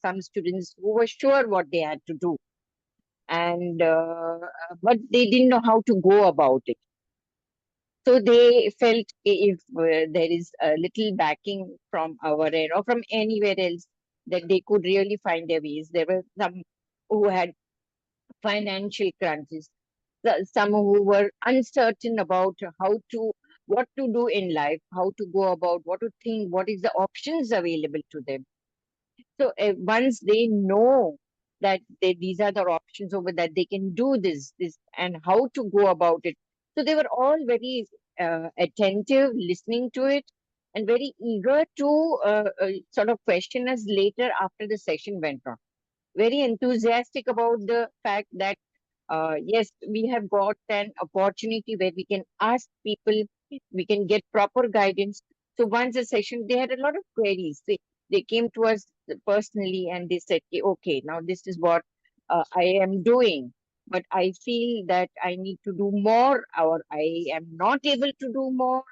Some students who were sure what they had to do, and but they didn't know how to go about it. So they felt if there is a little backing from our end or from anywhere else, that they could really find their ways. There were some who had financial crunches, some who were uncertain about how to what to do in life, how to go about, what to think, what is the options available to them. So once they know that these are the options over that they can do this and how to go about it. So they were all very attentive, listening to it, and very eager to sort of question us later after the session went on. Very enthusiastic about the fact that yes, we have got an opportunity where we can ask people, we can get proper guidance. So once a session, they had a lot of queries. They came to us personally and they said, okay, now this is what I am doing, but I feel that I need to do more or I am not able to do more.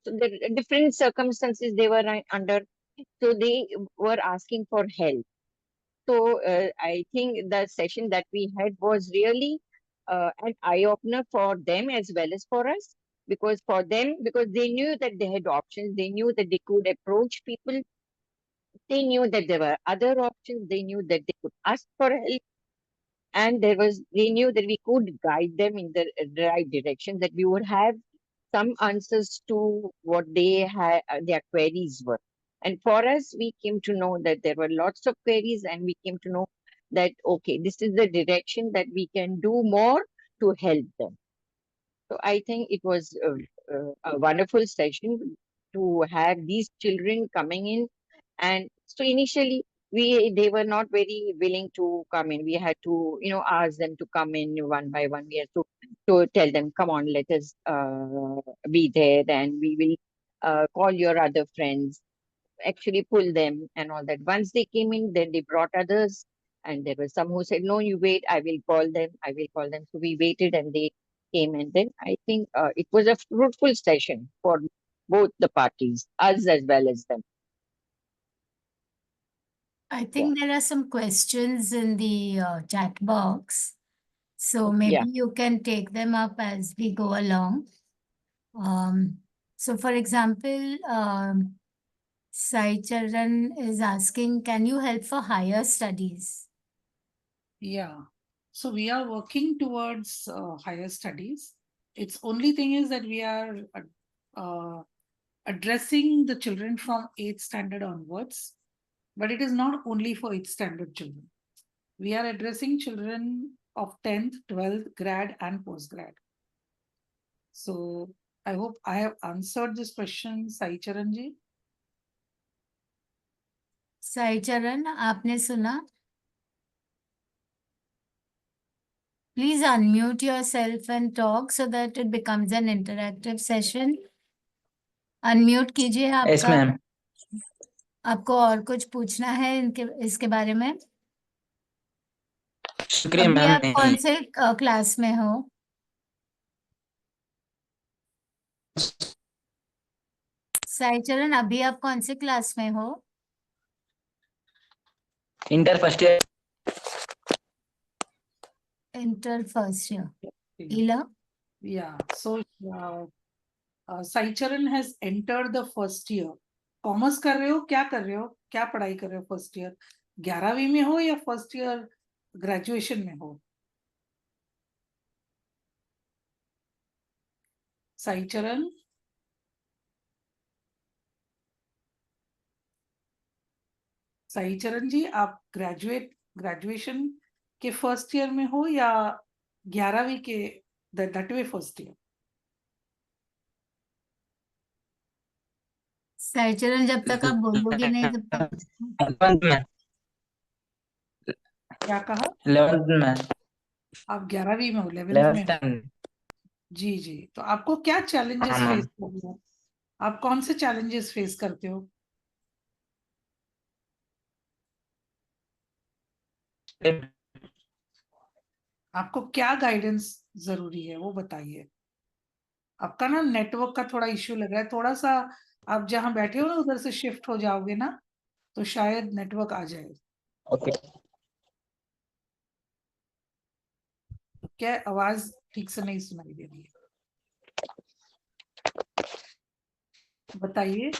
So the different circumstances they were under. So they were asking for help. So I think the session that we had was really an eye opener for them as well as for us. Because for them, because they knew that they had options, they knew that they could approach people, they knew that there were other options, they knew that they could ask for help, and they knew that we could guide them in the right direction, that we would have some answers to what they had, their queries were. And for us, we came to know that there were lots of queries, and we came to know that, okay, this is the direction that we can do more to help them. So I think it was a wonderful session to have these children coming in. And so initially, they were not very willing to come in. We had to, ask them to come in one by one. We had to tell them, come on, let us be there, and we will call your other friends, actually pull them and all that. Once they came in, then they brought others, and there were some who said, no, you wait, I will call them, I will call them. So we waited and they came, and then I think it was a fruitful session for both the parties, us as well as them. I Yeah. think there are some questions in the chat box. So maybe Yeah. you can take them up as we go along. So for example, Sai Charan is asking, can you help for higher studies? Yeah. So we are working towards higher studies. Its only thing is that we are addressing the children from 8th standard onwards, but it is not only for 8th standard children. We are addressing children of 10th, 12th, grad and postgrad. So I hope I have answered this question, Sai Charan ji. Sai Charan, आपने सुना? Please unmute yourself and talk so that it becomes an interactive session. Unmute कीजिए Yes, आपका. ma'am. आपको और कुछ पूछना है इसके बारे में? शुक्रिया अभी मैम. आप कौन से क्लास में हो? साई चरण, अभी आप कौन से क्लास में हो? Inter first year. Inter first year. Ila? Yeah. So Sai Charan has entered the first year. Commerce कर रहे हो, क्या कर रहे हो, क्या पढ़ाई कर रहे हो? फर्स्ट ईयर 11वीं में हो या फर्स्ट ईयर ग्रेजुएशन में हो? साई चरण. साई चरण जी, आप ग्रेजुएशन के फर्स्ट ईयर में हो या 11वीं के दटवे फर्स्ट ईयर? सहचरण, जब तक आप बोलोगे नहीं तब तक 11th में। क्या कहा? 11th में। आप 11वीं में हो, 11th में 11th हो? में। जी जी, तो आपको क्या चैलेंजेस हाँ, फेस करते हो? आप कौन से चैलेंजेस फेस करते हो? मैम। आपको क्या गाइडेंस जरूरी है वो बताइए। आपका ना नेटवर्क का थोड़ा इश्यू लग रहा है, थोड़ा सा आप जहां बैठे हो ना उधर से शिफ्ट हो जाओगे ना तो शायद नेटवर्क आ जाए। ओके। क्या आवाज ठीक से नहीं सुनाई दे रही है? बताइए।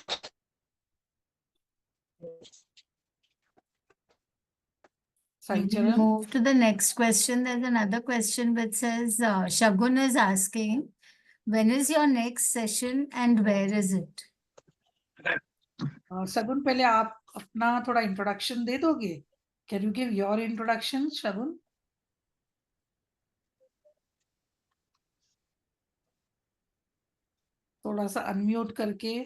साई we चरण, move to the next question. There's another question which says, Shagun is asking, when is your next session and where is it? शगुन पहले आप अपना थोड़ा इंट्रोडक्शन दे दोगे? Can you give your introduction Shagun? थोड़ा सा अनम्यूट करके।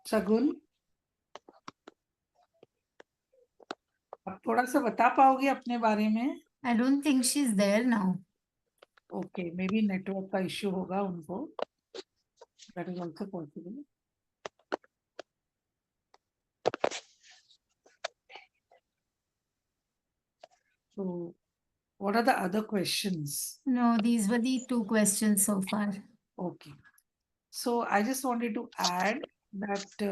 शगुन, आप थोड़ा सा बता पाओगे अपने बारे में? I don't think she's there now. Okay, may be network का इश्यू होगा उनको, that is also possible. So, what are the other questions? No, these were the two questions so far. Okay. So, I just wanted to add that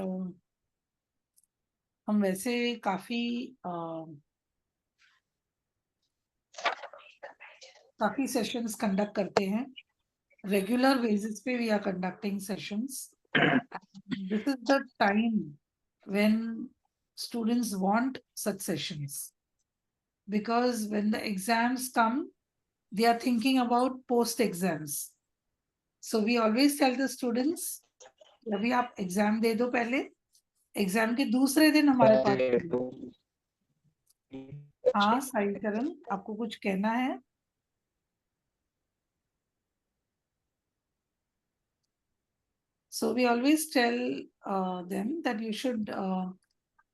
हम वैसे काफी sessions conduct करते हैं, regular basis पे we are conducting sessions. This is the time when students want such sessions, because when the exams come, they are thinking about post exams. So we always tell the students, अभी आप exam दे दो पहले, exam के दूसरे दिन हमारे पास। हाँ साई चरण, आपको कुछ कहना है? So we always tell them that you should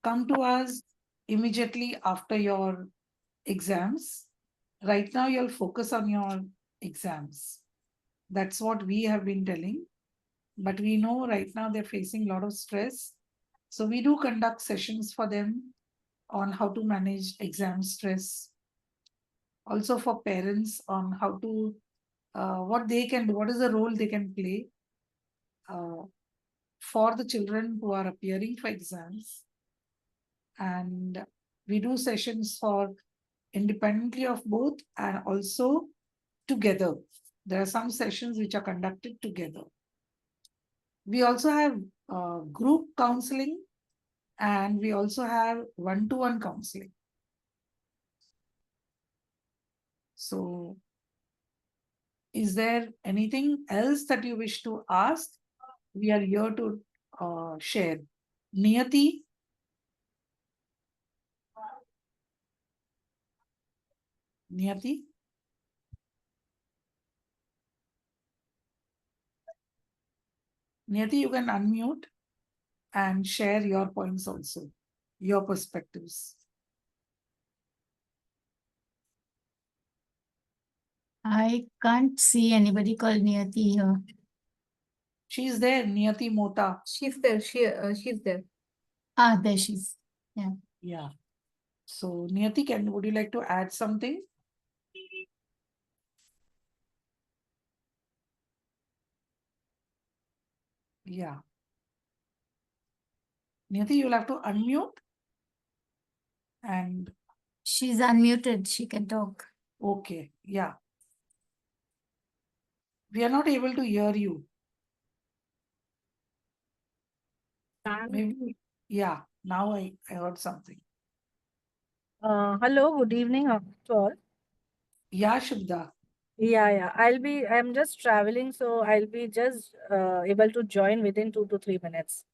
come to us immediately after your exams. Right now, you'll focus on your exams. That's what we have been telling. But we know right now they're facing a lot of stress. So we do conduct sessions for them on how to manage exam stress. Also for parents on how to, what they can do, what is the role they can play for the children who are appearing for exams. And we do sessions for independently of both and also together. There are some sessions which are conducted together. We also have group counseling and we also have one-to-one counseling. So, is there anything else that you wish to ask? We are here to share. Niyati? Niyati? Niyati, you can unmute and share your points also, your perspectives. I can't see anybody called Niyati here. She's there, Niyati Mota. She's there. She's there. Ah, there she is. Yeah. So, Niyati, would you like to add something? Yeah. Niyati, you'll have to unmute and She's unmuted. She can talk. okay, yeah. We are not able to hear you. Maybe, yeah, now I heard something. Hello, good evening to all. Yeah, Shubda. Yeah. I'm just traveling, so I'll be just able to join within 2 to 3 minutes.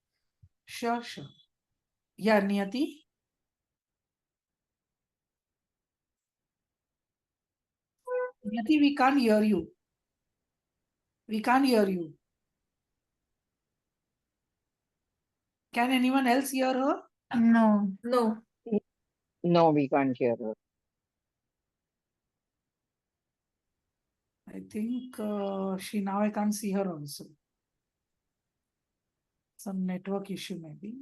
Sure. Yeah, Niyati. Niyati, we can't hear you. We can't hear you. Can anyone else hear her? No. No. No, we can't hear her. I think I can't see her also. Some network issue maybe.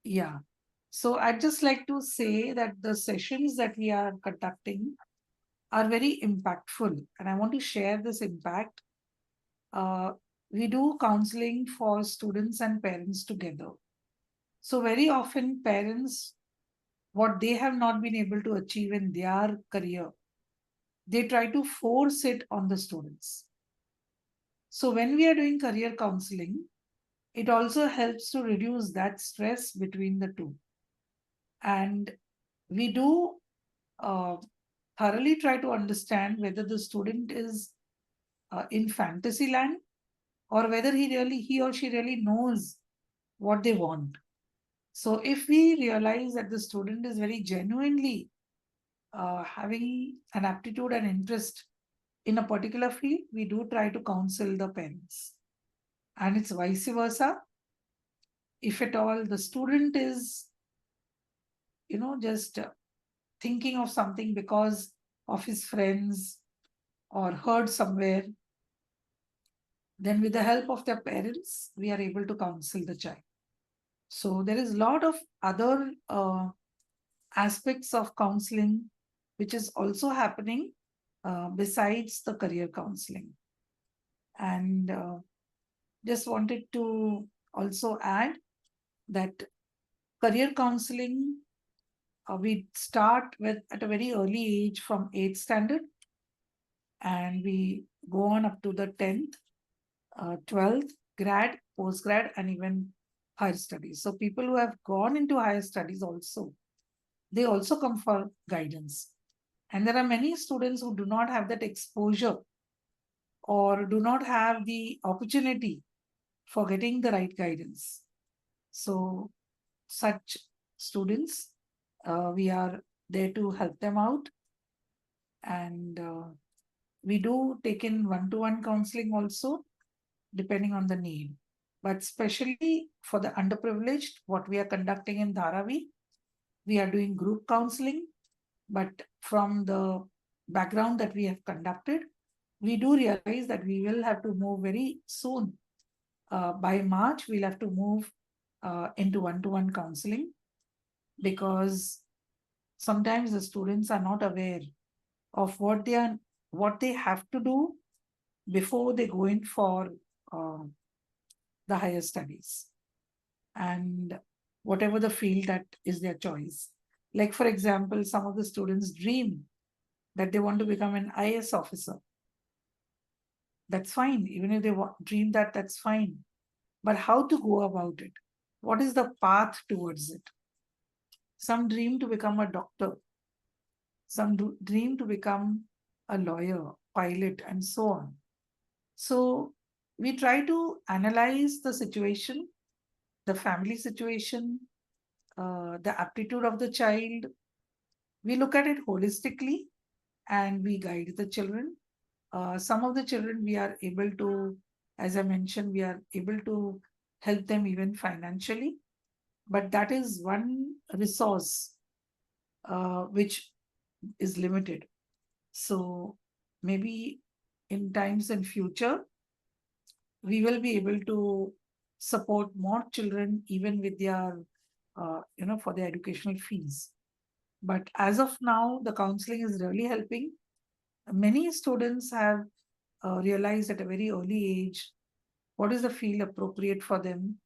Yeah. So I'd just like to say that the sessions that we are conducting are very impactful, and I want to share this impact. We do counseling for students and parents together. So very often parents, what they have not been able to achieve in their career, they try to force it on the students. So when we are doing career counseling, it also helps to reduce that stress between the two. And we do thoroughly try to understand whether the student is in fantasy land or whether he or she really knows what they want. So if we realize that the student is very genuinely having an aptitude and interest in a particular field, we do try to counsel the parents. And it's vice versa. If at all the student is, just thinking of something because of his friends or heard somewhere, then with the help of their parents, we are able to counsel the child. So there is a lot of other aspects of counseling which is also happening besides the career counseling. And just wanted to also add that career counseling we start with at a very early age from 8th standard, and we go on up to the 10th, 12th, grad, postgrad, and even higher studies. So people who have gone into higher studies also, they also come for guidance. And there are many students who do not have that exposure or do not have the opportunity for getting the right guidance. So such students, we are there to help them out. And we do take in one-to-one counseling also, depending on the need. But especially for the underprivileged, what we are conducting in Dharavi, we are doing group counseling. But from the background that we have conducted, we do realize that we will have to move very soon. By March, we'll have to move into one-to-one counseling, because sometimes the students are not aware of what they have to do before they go in for the higher studies and whatever the field that is their choice. Like, for example, some of the students dream that they want to become an IAS officer. That's fine. Even if they dream that, that's fine. But how to go about it? What is the path towards it? Some dream to become a doctor. Some dream to become a lawyer, pilot, and so on. So we try to analyze the situation, the family situation, the aptitude of the child. We look at it holistically and we guide the children. Some of the children we are able to, as I mentioned, we are able to help them even financially. But that is one resource which is limited. So maybe in times in future, we will be able to support more children even with their, for their educational fees. But as of now, the counseling is really helping. Many students have realized at a very early age what is the field appropriate for them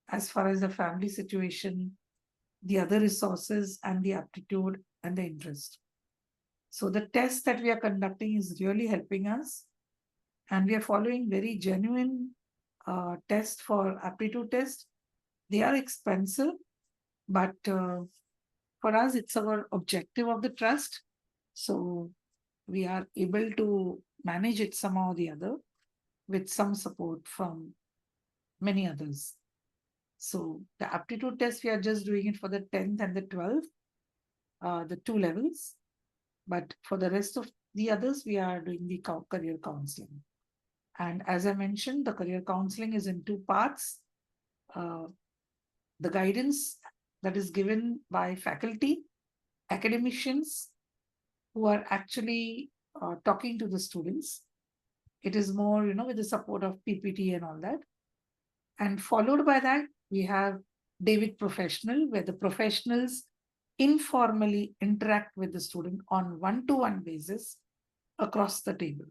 as far as the family situation, the other resources, and the aptitude and the interest. So the test that we are conducting is really helping us, and we are following very genuine tests for aptitude test. They are expensive, But for us, it's our objective of the trust. So we are able to manage it somehow or the other with some support from many others. So the aptitude test, we are just doing it for the 10th and the 12th, the 2 levels. But for the rest of the others, we are doing the career counseling. And as I mentioned, the career counseling is in 2 parts. The guidance that is given by faculty, academicians who are actually talking to the students. It is more, with the support of PPT and all that. And followed by that, we have David Professional, where the professionals informally interact with the student on one-to-one basis across the table.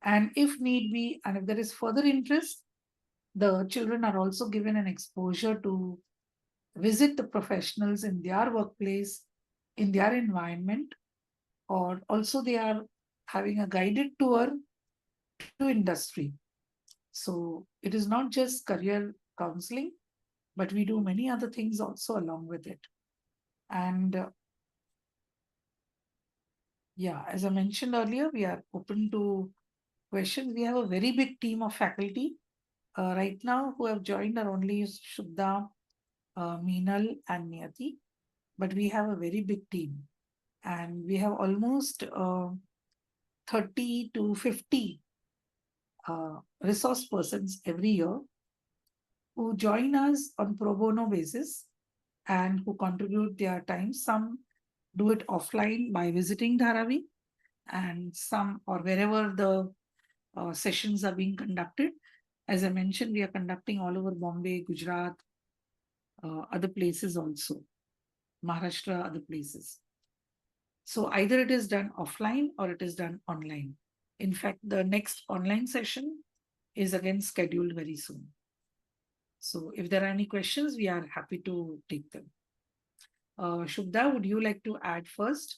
And if need be, and if there is further interest, the children are also given an exposure to visit the professionals in their workplace, in their environment, or also they are having a guided tour to industry. So it is not just career counseling, but we do many other things also along with it. And yeah, as I mentioned earlier, we are open to questions. We have a very big team of faculty right now who have joined are only Shubda, Meenal and Niyati, but we have a very big team and we have almost 30 to 50 resource persons every year who join us on pro bono basis and who contribute their time. Some do it offline by visiting Dharavi and some or wherever the sessions are being conducted. As I mentioned, we are conducting all over Bombay, Gujarat, other places also, Maharashtra, other places. So either it is done offline or it is done online. In fact, the next online session is again scheduled very soon. So if there are any questions, we are happy to take them. Shubda, would you like to add first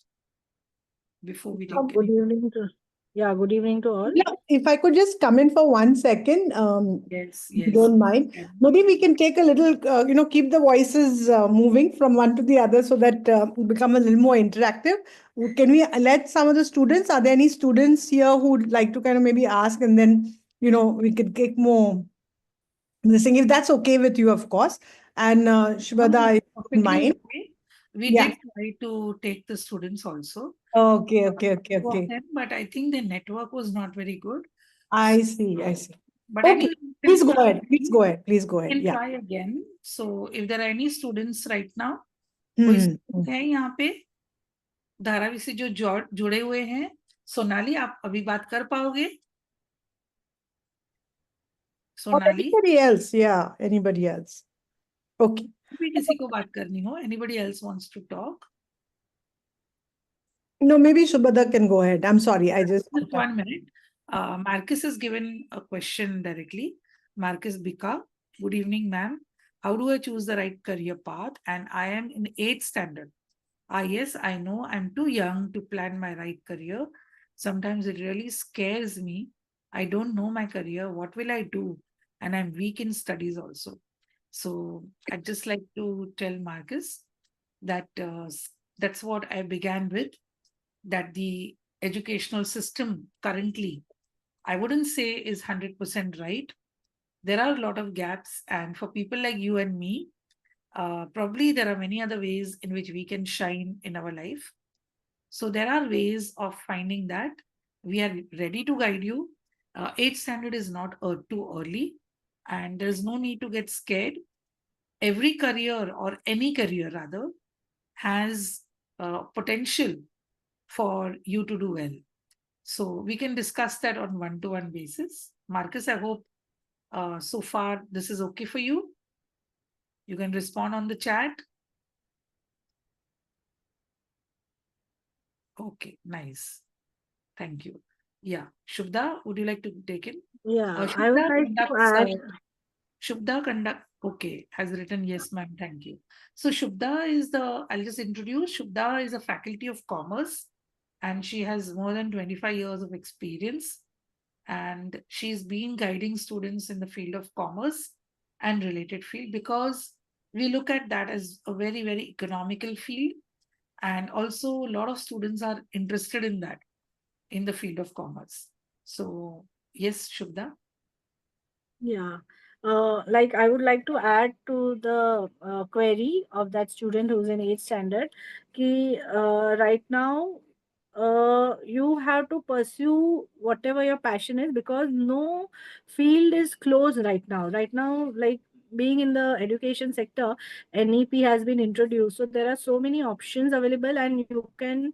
before we take Good evening good evening to all. Yeah, if I could just come in for 1 second, Yes, if you yes. don't mind. Okay. Maybe we can take a little, keep the voices moving from one to the other so that we become a little more interactive. Can we let some of the students, are there any students here who would like to kind of maybe ask and then, we could get more listening, if that's okay with you, of course. And Shubhada, if you Perfectly don't mind. okay. We Yeah. did try to take the students also. Okay. Two of them, but I think the network was not very good. I see. But Okay, anyway, we please can go try ahead. Please go ahead. Please go We ahead. can Yeah. try again. So if there are any students right now, कोई student है यहाँ पे धारावी से जो जुड़े हुए हैं, सोनाली आप अभी बात कर पाओगे? Or Sonali, anybody else? Yeah, anybody else? Okay. भी किसी को बात करनी हो? Anybody else wants to talk? No, maybe Shubhada can go ahead. I'm sorry. I just. Just 1 minute. Marcus has given a question directly. Marcus Bika, good evening, ma'am. How do I choose the right career path? And I am in 8th standard. Yes, I know I'm too young to plan my right career. Sometimes it really scares me. I don't know my career. What will I do? And I'm weak in studies also. So I'd just like to tell Marcus that that's what I began with, that the educational system currently, I wouldn't say is 100% right. There are a lot of gaps. And for people like you and me, probably there are many other ways in which we can shine in our life. So there are ways of finding that. We are ready to guide you. 8th standard is not too early, and there's no need to get scared. Every career, or any career rather, has potential for you to do well. So we can discuss that on one-to-one basis. Marcus, I hope so far this is okay for you. You can respond on the chat. Okay, nice. Thank you. Yeah, Shubda, would you like to take it? Yeah, I would like to add. Shubda okay, has written yes, ma'am, thank you. So Shubda is I'll just introduce, Shubda is a faculty of commerce and she has more than 25 years of experience. And she's been guiding students in the field of commerce and related field because we look at that as a very, very economical field. And also, a lot of students are interested in that, in the field of commerce. So, yes, Shubda. Yeah. Like I would like to add to the query of that student who's in 8th standard, ki, right now, you have to pursue whatever your passion is, because no field is closed right now. Right now, like being in the education sector, NEP has been introduced. So there are so many options available and you can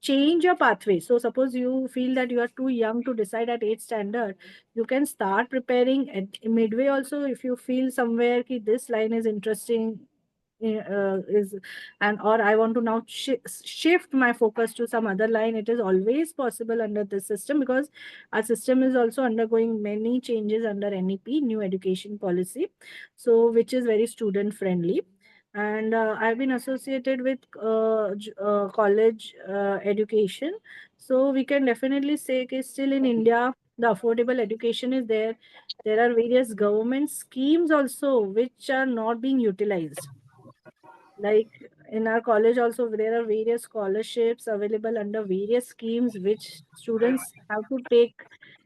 change your pathway. So suppose you feel that you are too young to decide at 8th standard, you can start preparing at midway also. If you feel somewhere ki this line is interesting, is and or I want to now shift my focus to some other line, it is always possible under this system, because our system is also undergoing many changes under NEP, new education policy, so which is very student friendly. And I've been associated with college education. So we can definitely say that still in India, the affordable education is there. There are various government schemes also which are not being utilized. Like in our college also, there are various scholarships available under various schemes which students have to take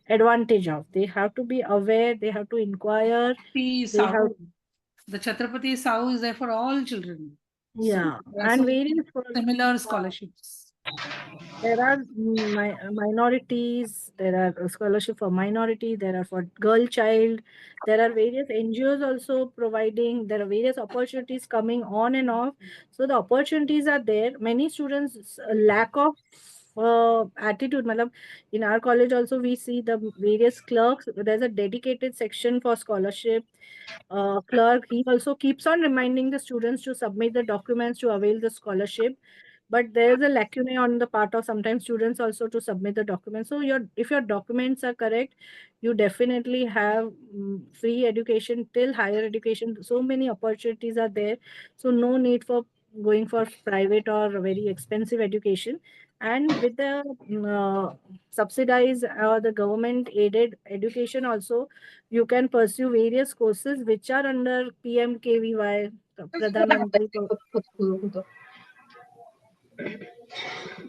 advantage of. They have to be aware, they have to inquire, The they have, Sahu, the Chhatrapati Sahu is there for all children. yeah, So, there are and so many various similar scholarships. there are minorities, there are scholarship for minority, there are for girl child, there are various NGOs also providing, there are various opportunities coming on and off. So the opportunities are there. Many students lack of attitude. Matlab, in our college also we see the various clerks, there's a dedicated section for scholarship. Clerk, he also keeps on reminding the students to submit the documents to avail the scholarship, but there is a lacuna on the part of sometimes students also to submit the documents. So if your documents are correct, you definitely have free education till higher education. So many opportunities are there. So no need for going for private or very expensive education. And with the subsidized or the government aided education also, you can pursue various courses which are under PMKVY, Pradhan Mantri.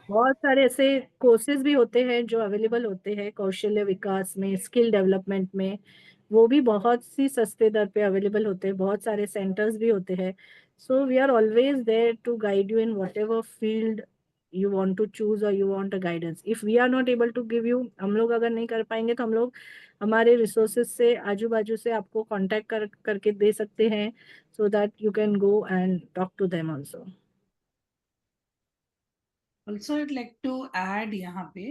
बहुत सारे ऐसे courses भी होते हैं जो available होते हैं कौशल्य विकास में, स्किल डेवलपमेंट में, वो भी बहुत सी सस्ते दर पे अवेलेबल होते हैं, बहुत सारे सेंटर्स भी होते हैं. So we are always there to guide you in whatever field you want to choose or you want a guidance. If we are not able to give you, हम लोग अगर नहीं कर पाएंगे तो हम लोग हमारे रिसोर्सेज से आजू बाजू से आपको कांटेक्ट करके दे सकते हैं, so that you can go and talk to them also. Also, I'd like to add यहाँ पे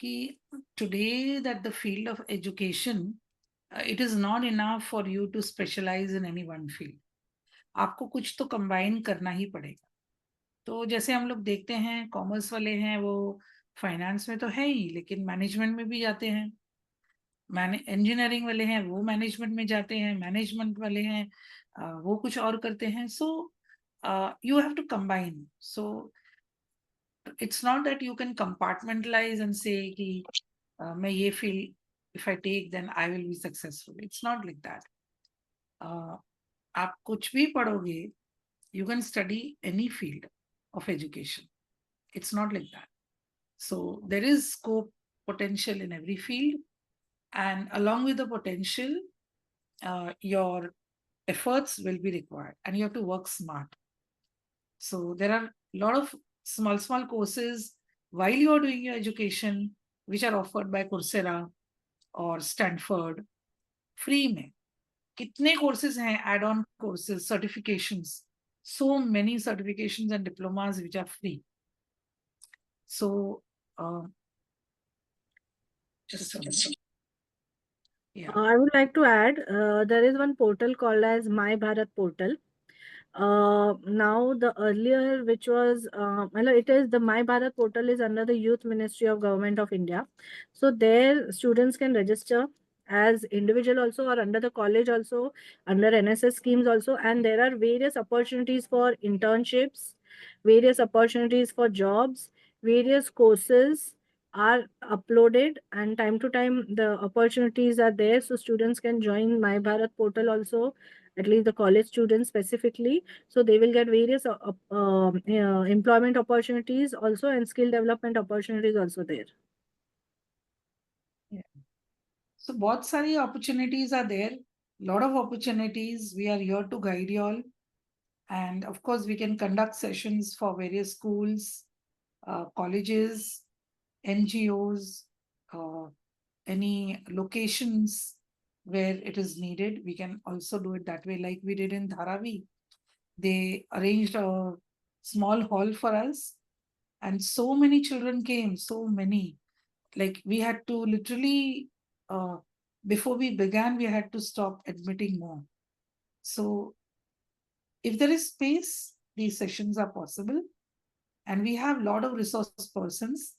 कि today that the field of education, it is not enough for you to specialize in any one field. आपको कुछ तो combine करना ही पड़ेगा. तो जैसे हम लोग देखते हैं कॉमर्स वाले हैं वो फाइनेंस में तो है ही, लेकिन मैनेजमेंट में भी जाते हैं. इंजीनियरिंग वाले हैं वो मैनेजमेंट में जाते हैं, मैनेजमेंट वाले हैं वो कुछ और करते हैं. So you have to combine. So it's not that you can compartmentalize and say कि मैं ये feel if I take then I will be successful. It's not like that. आप कुछ भी पढ़ोगे, you can study any field of education. It's not like that. So there is scope, potential in every field, and along with the potential, your efforts will be required and you have to work smart. So there are a lot of small courses while you are doing your education which are offered by Coursera or Stanford free में. कितने courses हैं, add-on courses, certifications, so many certifications and diplomas which are free. So yeah. I would like to add, there is one portal called as My Bharat portal. Now the earlier which was, it is the My Bharat portal is under the Youth Ministry of Government of India. So there students can register as individual also or under the college also, under NSS schemes also, and there are various opportunities for internships, various opportunities for jobs, various courses are uploaded, and time to time the opportunities are there, so students can join My Bharat portal also at least the college students specifically. So they will get various employment opportunities also, and skill development opportunities also there. So बहुत सारी opportunities are there. Lot of opportunities. We are here to guide you all. And of course, we can conduct sessions for various schools, colleges, NGOs, any locations where it is needed. We can also do it that way, like we did in Dharavi. They arranged a small hall for us, and so many children came, so many. Like we had to literally, before we began, we had to stop admitting more. So if there is space, these sessions are possible. And we have a lot of resource persons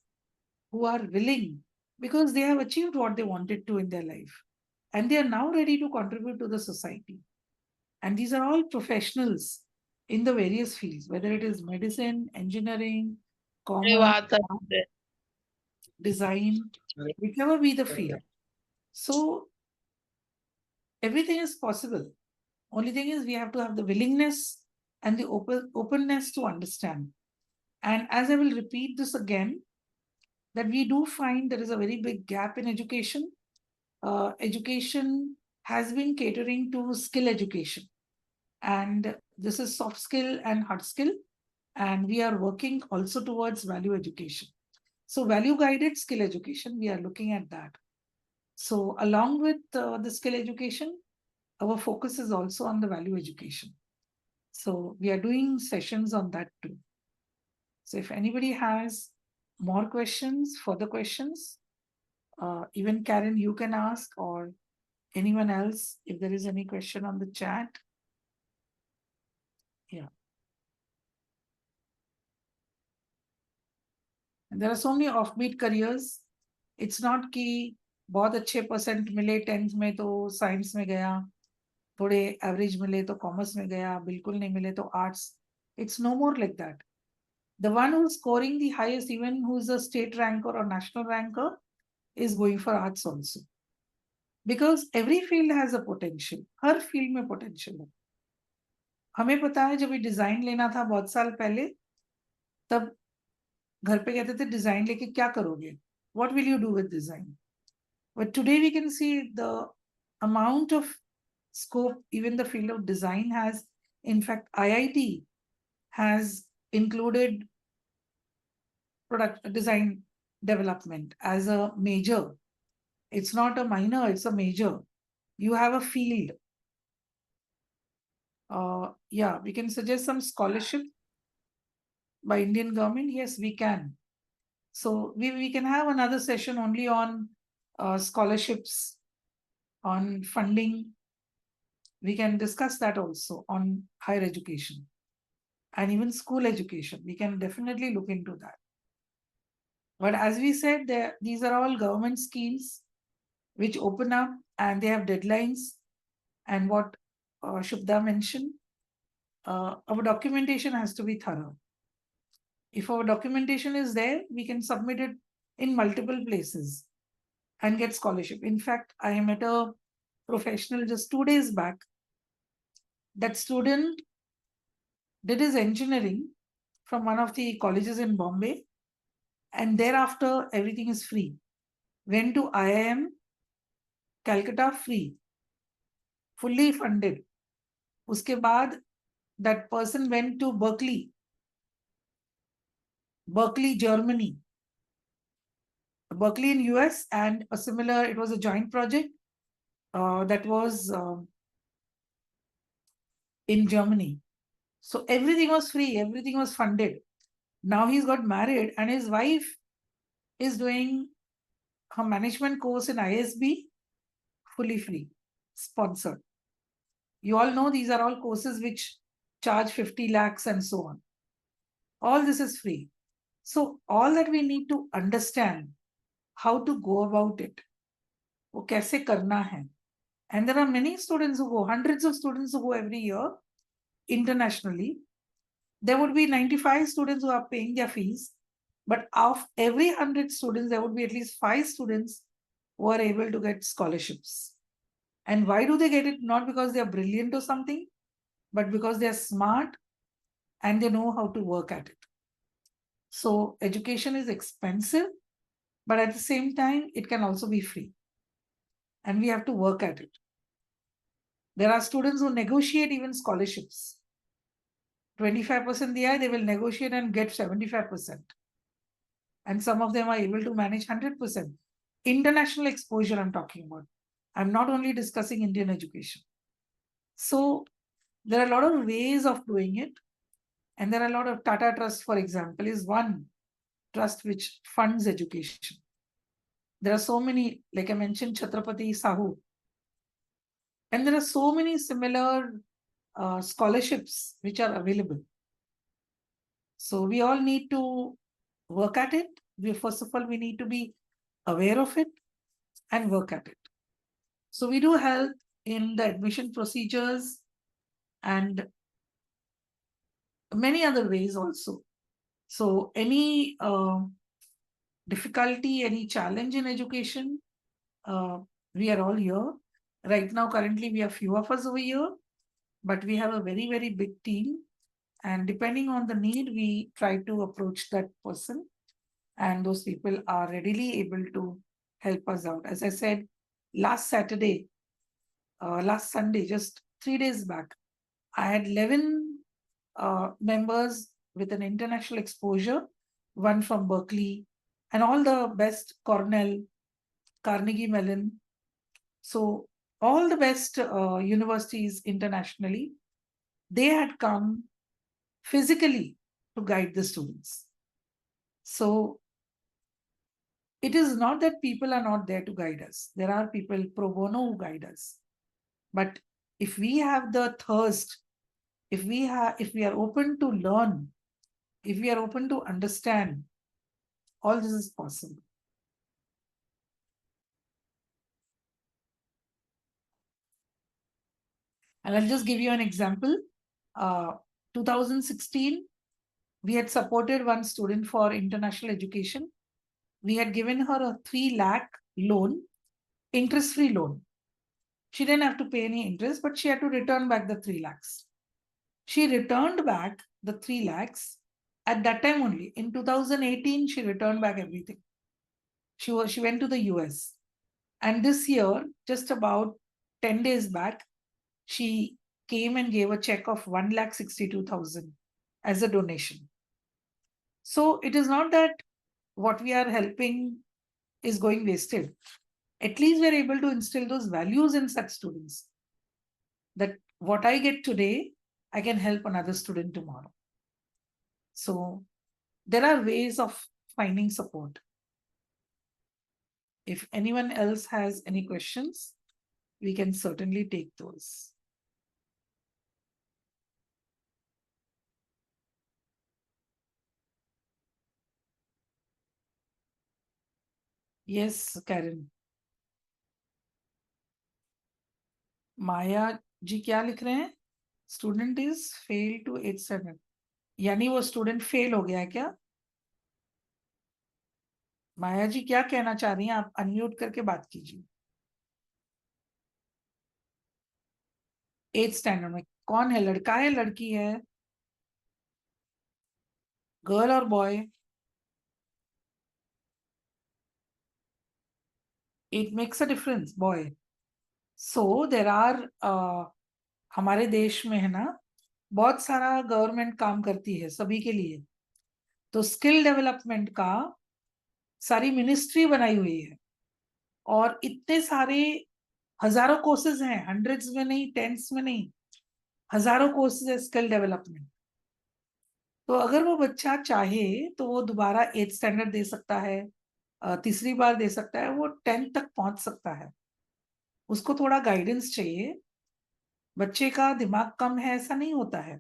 who are willing because they have achieved what they wanted to in their life. And they are now ready to contribute to the society. And these are all professionals in the various fields, whether it is medicine, engineering, commerce, design, whichever be the field. So everything is possible. Only thing is we have to have the willingness and the openness to understand. And as I will repeat this again, that we do find there is a very big gap in education. Education has been catering to skill education. And this is soft skill and hard skill. And we are working also towards value education. So value guided skill education, we are looking at that. So along with the skill education, our focus is also on the value education. So we are doing sessions on that too. So if anybody has more questions, further questions, even Karen, you can ask, or anyone else, if there is any question on the chat. Yeah. And there are so many offbeat careers. It's not कि बहुत अच्छे percent मिले 10th में तो science में गया, थोड़े average मिले तो कॉमर्स में गया, बिल्कुल नहीं मिले तो arts. It's no more like that. The one who's scoring the highest, even who's a state ranker or national ranker, is going for arts also. Because every field has a potential. Her field में potential है. हमें पता है जब ये design लेना था बहुत साल पहले, तब घर पे कहते थे डिजाइन लेके क्या करोगे? What will you do with design? But today we can see the amount of scope even the field of design has. In fact, IIT has included product design development as a major. It's not a minor, it's a major. You have a field. Yeah, we can suggest some scholarship by Indian government. Yes, we can. So we can have another session only on scholarships, on funding. We can discuss that also on higher education and even school education. We can definitely look into that. But as we said, these are all government schemes which open up and they have deadlines. And what Shubda mentioned, our documentation has to be thorough. If our documentation is there, we can submit it in multiple places and get scholarship. In fact, I met a professional just 2 days back. That student did his engineering from one of the colleges in Bombay, and thereafter everything is free. Went to IIM, Calcutta, free, fully funded. Uske baad, that person went to Berkeley, Germany, Berkeley in US, and a similar, it was a joint project that was in Germany. So everything was free, everything was funded. Now he's got married and his wife is doing her management course in ISB, fully free, sponsored. You all know these are all courses which charge 50 lakhs and so on. All this is free. So all that we need to understand how to go about it. वो कैसे करना है. And there are many students who go, hundreds of students who go every year internationally. There would be 95 students who are paying their fees, but of every 100 students, there would be at least 5 students who are able to get scholarships. And why do they get it? Not because they are brilliant or something, but because they are smart and they know how to work at it. So education is expensive, but at the same time, it can also be free. And we have to work at it. There are students who negotiate even scholarships. 25% they will negotiate and get 75%. And some of them are able to manage 100%. International exposure I'm talking about. I'm not only discussing Indian education. So there are a lot of ways of doing it. And there are a lot of Tata Trust, for example, is one trust which funds education. There are so many, like I mentioned, Chhatrapati Sahu. And there are so many similar scholarships which are available. So we all need to work at it. First of all, we need to be aware of it and work at it. So we do help in the admission procedures and many other ways also. So any difficulty, any challenge in education, we are all here. Right now, currently, we are few of us over here, but we have a very, very big team. And depending on the need, we try to approach that person. And those people are readily able to help us out. As I said, last Saturday, last Sunday, just 3 days back, I had 11 members with an international exposure, one from Berkeley, and all the best Cornell, Carnegie Mellon. So all the best universities internationally, they had come physically to guide the students. So it is not that people are not there to guide us. There are people pro bono who guide us. But if we have the thirst, if we are open to learn, if we are open to understand, all this is possible. And I'll just give you an example. 2016, we had supported one student for international education. We had given her a 3 lakh loan, interest-free loan. She didn't have to pay any interest, but she had to return back the 3 lakhs. She returned back the 3 lakhs at that time only. In 2018, she returned back everything. She went to the US. And this year, just about 10 days back, she came and gave a check of 1,62,000 as a donation. So it is not that what we are helping is going wasted. At least we're able to instill those values in such students. That what I get today, I can help another student tomorrow. So there are ways of finding support. If anyone else has any questions, we can certainly take those. Yes, Karen. माया जी क्या लिख रहे हैं? Student is fail to 8th standard. यानी वो student fail हो गया है क्या? माया जी क्या कहना चाह रही हैं? आप अनम्यूट करके बात कीजिए. 8th standard में कौन है? लड़का है, लड़की है? गर्ल और boy? It makes a difference, boy. So there are हमारे देश में है ना, बहुत सारा गवर्नमेंट काम करती है सभी के लिए. तो स्किल डेवलपमेंट का सारी मिनिस्ट्री बनाई हुई है और इतने सारे हजारों कोर्सेज हैं, हंड्रेड्स में नहीं, टेंस में नहीं, हजारों कोर्सेज है स्किल डेवलपमेंट. तो अगर वो बच्चा चाहे तो वो दोबारा 8th स्टैंडर्ड दे सकता है, तीसरी बार दे सकता है, वो 10th तक पहुंच सकता है. उसको थोड़ा गाइडेंस चाहिए. बच्चे का दिमाग कम है ऐसा नहीं होता है,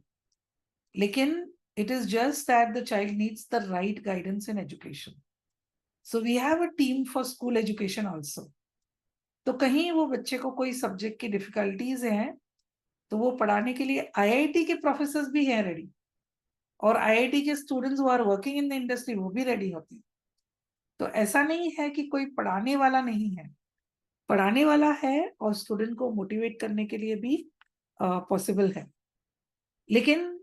लेकिन it is just that the child needs the right guidance in education. So we have a team for school education also. तो कहीं वो बच्चे को कोई सब्जेक्ट की डिफिकल्टीज हैं तो वो पढ़ाने के लिए IIT के प्रोफेसर्स भी हैं रेडी, और IIT के students who are working in the industry वो भी रेडी होते हैं. तो ऐसा नहीं है कि कोई पढ़ाने वाला नहीं है. पढ़ाने वाला है और स्टूडेंट को मोटिवेट करने के लिए भी पॉसिबल है। लेकिन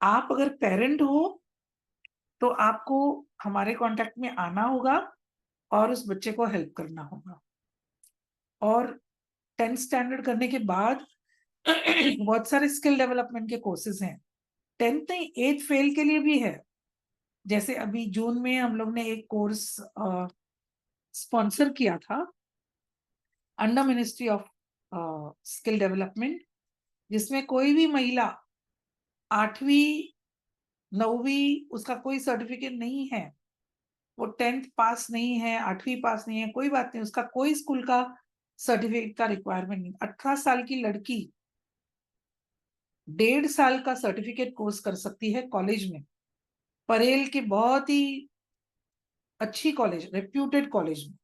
आप अगर पेरेंट हो तो आपको हमारे कांटेक्ट में आना होगा और उस बच्चे को हेल्प करना होगा। और 10th स्टैंडर्ड करने के बाद बहुत सारे स्किल डेवलपमेंट के कोर्सेज हैं। 10th नहीं, 8th फेल के लिए भी है। जैसे अभी जून में हम लोग ने एक कोर्स स्पॉन्सर किया था under ministry of skill development, जिसमें कोई भी महिला 8वीं 9वीं उसका कोई सर्टिफिकेट नहीं है, वो 10th पास नहीं है, 8वीं पास नहीं है, कोई बात नहीं, उसका कोई स्कूल का सर्टिफिकेट का रिक्वायरमेंट नहीं। 18 साल की लड़की 1.5 साल का सर्टिफिकेट कोर्स कर सकती है कॉलेज में, परेल की बहुत ही अच्छी कॉलेज, रेप्यूटेड कॉलेज में।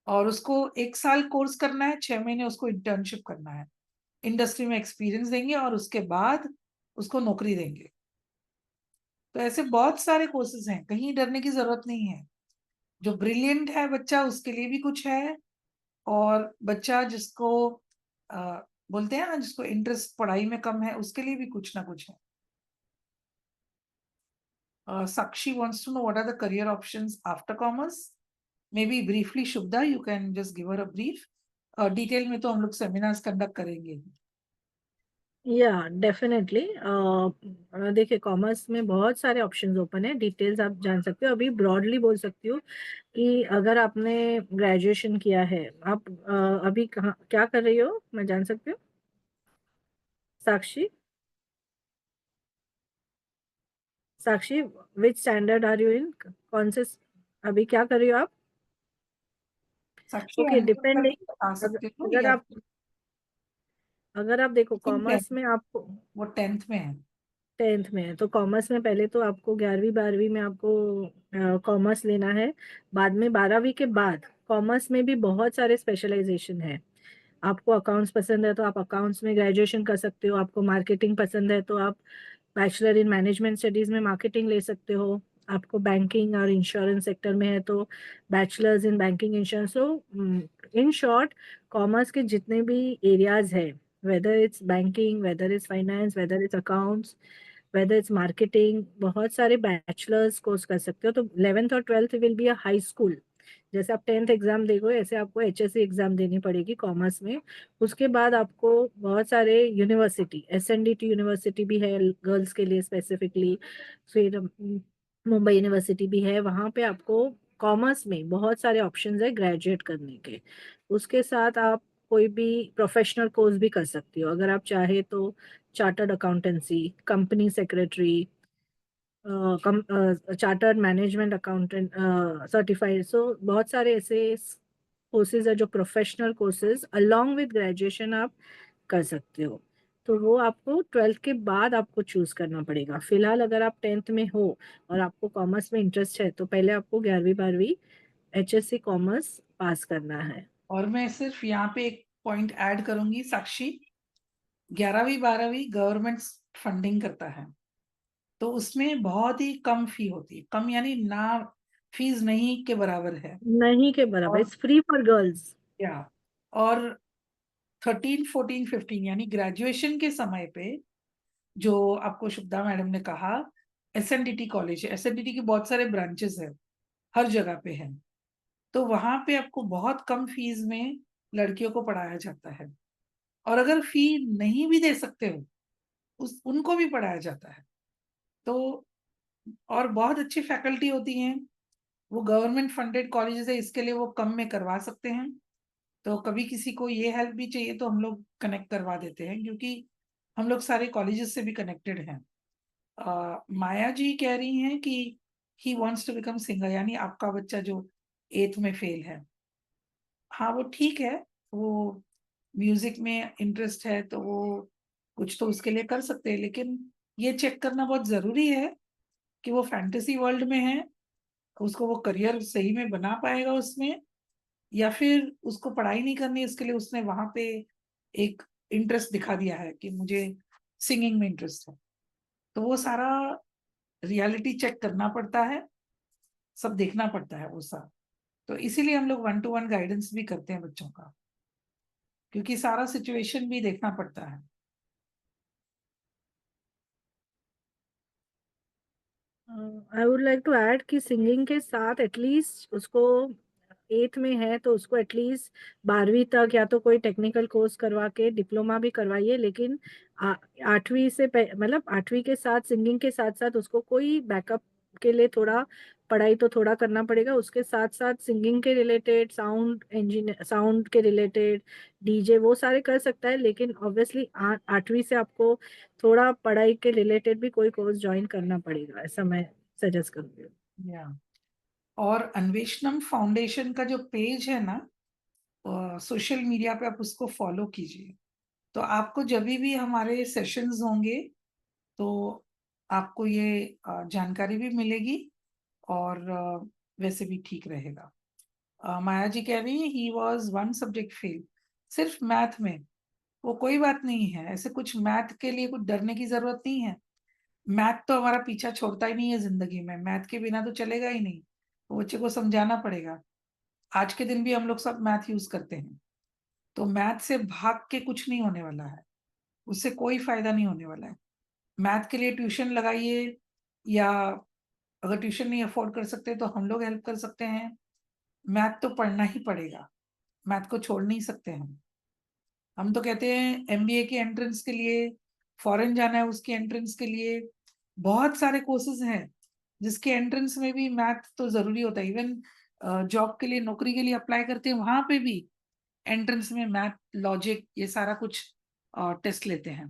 और उसको 1 साल कोर्स करना है, 6 महीने उसको इंटर्नशिप करना है, इंडस्ट्री में एक्सपीरियंस देंगे और उसके बाद उसको नौकरी देंगे। तो ऐसे बहुत सारे कोर्सेज हैं, कहीं डरने की जरूरत नहीं है। जो ब्रिलियंट है बच्चा उसके लिए भी कुछ है, और बच्चा जिसको बोलते हैं ना, जिसको इंटरेस्ट पढ़ाई में कम है, उसके लिए भी कुछ ना कुछ है। Sakshi wants to know what are the career options after commerce. Maybe briefly, Shubda, you can just give her a brief. Detail में तो हम लोग seminars conduct करेंगे। या डेफिनेटली देखिए, कॉमर्स में बहुत सारे ऑप्शंस ओपन है, डिटेल्स आप जान सकते हो। अभी ब्रॉडली बोल सकती हूँ कि अगर आपने ग्रेजुएशन किया है, आप अभी कहाँ क्या कर रही हो, मैं जान सकती हूँ? Sakshi, Sakshi which standard are you in? कौन से अभी क्या कर रही हो आप? साक्षी ओके, unmute करके डिपेंडिंग, बता सकते हो अगर या आप देखो फिर कॉमर्स में आपको वो 10th में है। 10th में है, तो कॉमर्स में पहले तो आपको 11वीं 12वीं में आपको कॉमर्स लेना है। बाद में 12वीं के बाद कॉमर्स में भी बहुत सारे स्पेशलाइजेशन है। आपको अकाउंट्स पसंद है तो आप अकाउंट्स में ग्रेजुएशन कर सकते हो, आपको मार्केटिंग पसंद है तो आप बैचलर इन मैनेजमेंट स्टडीज में मार्केटिंग ले सकते हो, आपको बैंकिंग और इंश्योरेंस सेक्टर में है तो बैचलर्स इन बैंकिंग इंश्योरेंस। तो इन शॉर्ट, कॉमर्स के जितने भी एरियाज है, whether it's banking, whether it's finance, whether it's accounts, whether it's marketing, बहुत सारे बैचलर्स कोर्स कर सकते हो। तो 11th और 12th will be a high school. जैसे आप 10th एग्जाम देखो, ऐसे आपको HSC एग्जाम देनी पड़ेगी कॉमर्स में। उसके बाद आपको बहुत सारे यूनिवर्सिटी, SNDT यूनिवर्सिटी भी है गर्ल्स के लिए स्पेसिफिकली, फिर मुंबई यूनिवर्सिटी भी है। वहाँ पे आपको कॉमर्स में बहुत सारे ऑप्शंस है ग्रेजुएट करने के। उसके साथ आप कोई भी प्रोफेशनल कोर्स भी कर सकती हो अगर आप चाहे तो, chartered accountancy, company secretary, chartered management accountant certified. So बहुत सारे ऐसे कोर्सेज है जो professional courses along with graduation आप कर सकते हो। तो वो आपको 12th के बाद आपको चूज करना पड़ेगा। फिलहाल अगर आप 10th में हो और आपको कॉमर्स में इंटरेस्ट है तो पहले आपको 11वीं 12वीं HSC कॉमर्स पास करना है। और मैं सिर्फ यहाँ पे एक पॉइंट ऐड करूंगी साक्षी, 11वीं 12वीं गवर्नमेंट फंडिंग करता है, तो उसमें बहुत ही कम फी होती है, कम यानी ना, फीस नहीं के बराबर है। नहीं के बराबर, और इट्स फ्री फॉर गर्ल्स। या और 13 14 15 यानी ग्रेजुएशन के समय पे, जो आपको शुभदा मैडम ने कहा, SNDT कॉलेज है, SNDT के बहुत सारे ब्रांचेस है, हर जगह पे है, तो वहां पे आपको बहुत कम फीस में लड़कियों को पढ़ाया जाता है। और अगर फी नहीं भी दे सकते हो, उनको भी पढ़ाया जाता है। तो और बहुत अच्छी फैकल्टी होती हैं, वो गवर्नमेंट फंडेड कॉलेजेस है, इसके लिए वो कम में करवा सकते हैं। तो कभी किसी को ये हेल्प भी चाहिए तो हम लोग कनेक्ट करवा देते हैं, क्योंकि हम लोग सारे कॉलेजेस से भी कनेक्टेड हैं। माया जी कह रही हैं कि he wants to become singer, यानी आपका बच्चा जो 8th में फेल है। हाँ वो ठीक है, वो म्यूजिक में इंटरेस्ट है तो वो कुछ तो उसके लिए कर सकते हैं, लेकिन ये चेक करना बहुत जरूरी है कि वो फैंटेसी वर्ल्ड में है, उसको वो करियर सही में बना पाएगा उसमें, या फिर उसको पढ़ाई नहीं करनी, इसके लिए उसने वहां पे एक इंटरेस्ट दिखा दिया है कि मुझे सिंगिंग में इंटरेस्ट है। तो वो सारा रियलिटी चेक करना पड़ता है, सब देखना पड़ता है वो सब। तो इसीलिए हम लोग 1-to-1 गाइडेंस भी करते हैं बच्चों का, क्योंकि सारा सिचुएशन भी देखना पड़ता है। I would like to add कि सिंगिंग के साथ एटलीस्ट उसको 8th में है तो उसको एटलीस्ट 12वीं तक या तो कोई टेक्निकल कोर्स करवा के डिप्लोमा भी करवाइए, लेकिन 8वीं से मतलब 8वीं के साथ सिंगिंग के साथ साथ उसको कोई बैकअप के लिए थोड़ा पढ़ाई तो थोड़ा करना पड़ेगा। उसके साथ साथ सिंगिंग के रिलेटेड, साउंड इंजीनियर, साउंड के रिलेटेड, डीजे, वो सारे कर सकता है, लेकिन ऑब्वियसली 8वीं से आपको थोड़ा पढ़ाई के रिलेटेड भी कोई कोर्स ज्वाइन करना पड़ेगा, ऐसा मैं सजेस्ट करूंगी। या और अन्वेषणम फाउंडेशन का जो पेज है ना, सोशल मीडिया पे आप उसको फॉलो कीजिए, तो आपको जब भी हमारे सेशंस होंगे तो आपको ये जानकारी भी मिलेगी और वैसे भी ठीक रहेगा। माया जी कह रही है ही वॉज 1 सब्जेक्ट फेल, सिर्फ मैथ में। वो कोई बात नहीं है, ऐसे कुछ मैथ के लिए कुछ डरने की जरूरत नहीं है। मैथ तो हमारा पीछा छोड़ता ही नहीं है जिंदगी में, मैथ के बिना तो चलेगा ही नहीं, तो बच्चे को समझाना पड़ेगा। आज के दिन भी हम लोग सब मैथ यूज करते हैं, तो मैथ से भाग के कुछ नहीं होने वाला है, उससे कोई फायदा नहीं होने वाला है। मैथ के लिए ट्यूशन लगाइए, या अगर ट्यूशन नहीं अफोर्ड कर सकते तो हम लोग हेल्प कर सकते हैं। मैथ तो पढ़ना ही पड़ेगा, मैथ को छोड़ नहीं सकते हम तो कहते हैं एमबीए की एंट्रेंस के लिए, फॉरेन जाना है उसकी एंट्रेंस के लिए, बहुत सारे कोर्सेज हैं जिसके एंट्रेंस में भी मैथ तो जरूरी होता है। इवन जॉब के लिए, नौकरी के लिए अप्लाई करते हैं, वहां पे भी एंट्रेंस में मैथ, लॉजिक, ये सारा कुछ टेस्ट लेते हैं।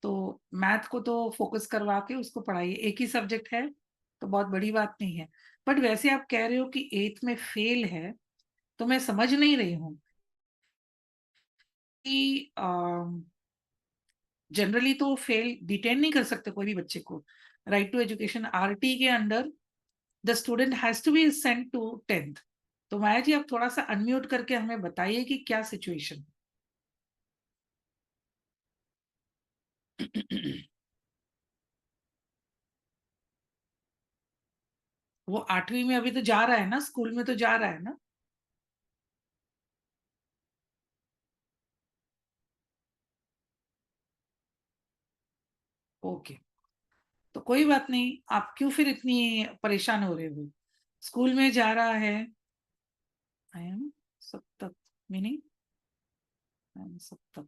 तो मैथ को तो फोकस करवा के उसको पढ़ाइए, एक ही सब्जेक्ट है तो बहुत बड़ी बात नहीं है। बट वैसे आप कह रहे हो कि 8th में फेल है, तो मैं समझ नहीं रही हूँ कि जनरली तो फेल डिटेन नहीं कर सकते कोई भी बच्चे को। राइट टू एजुकेशन आरटी के under the student has to be sent to 10th। तो माया जी आप थोड़ा सा अनम्यूट करके हमें बताइए कि क्या सिचुएशन। वो 8वीं में अभी तो जा रहा है ना, स्कूल में तो जा रहा है ना। ओके, तो कोई बात नहीं, आप क्यों फिर इतनी परेशान हो रहे हो। स्कूल में जा रहा है। आई एम सप्तक मीनिंग, आई एम सप्तक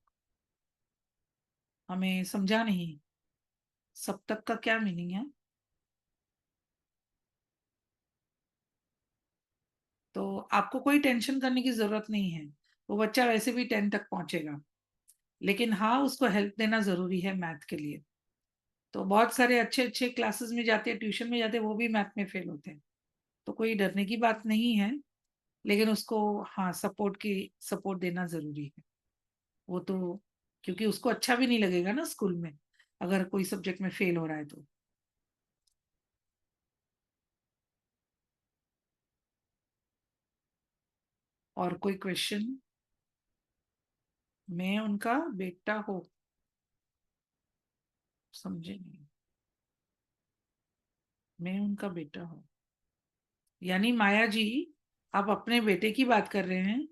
हमें समझा नहीं, सप्तक का क्या मीनिंग है। तो आपको कोई टेंशन करने की जरूरत नहीं है, वो बच्चा वैसे भी 10 तक पहुंचेगा। लेकिन हाँ, उसको हेल्प देना जरूरी है मैथ के लिए। तो बहुत सारे अच्छे अच्छे क्लासेस में जाते हैं, ट्यूशन में जाते हैं, वो भी मैथ में फेल होते हैं, तो कोई डरने की बात नहीं है। लेकिन उसको हाँ सपोर्ट देना जरूरी है। वो तो क्योंकि उसको अच्छा भी नहीं लगेगा ना स्कूल में अगर कोई सब्जेक्ट में फेल हो रहा है तो। और कोई क्वेश्चन। मैं उनका बेटा हूँ, समझे नहीं। मैं उनका बेटा हूँ यानी माया जी आप अपने बेटे की बात कर रहे हैं।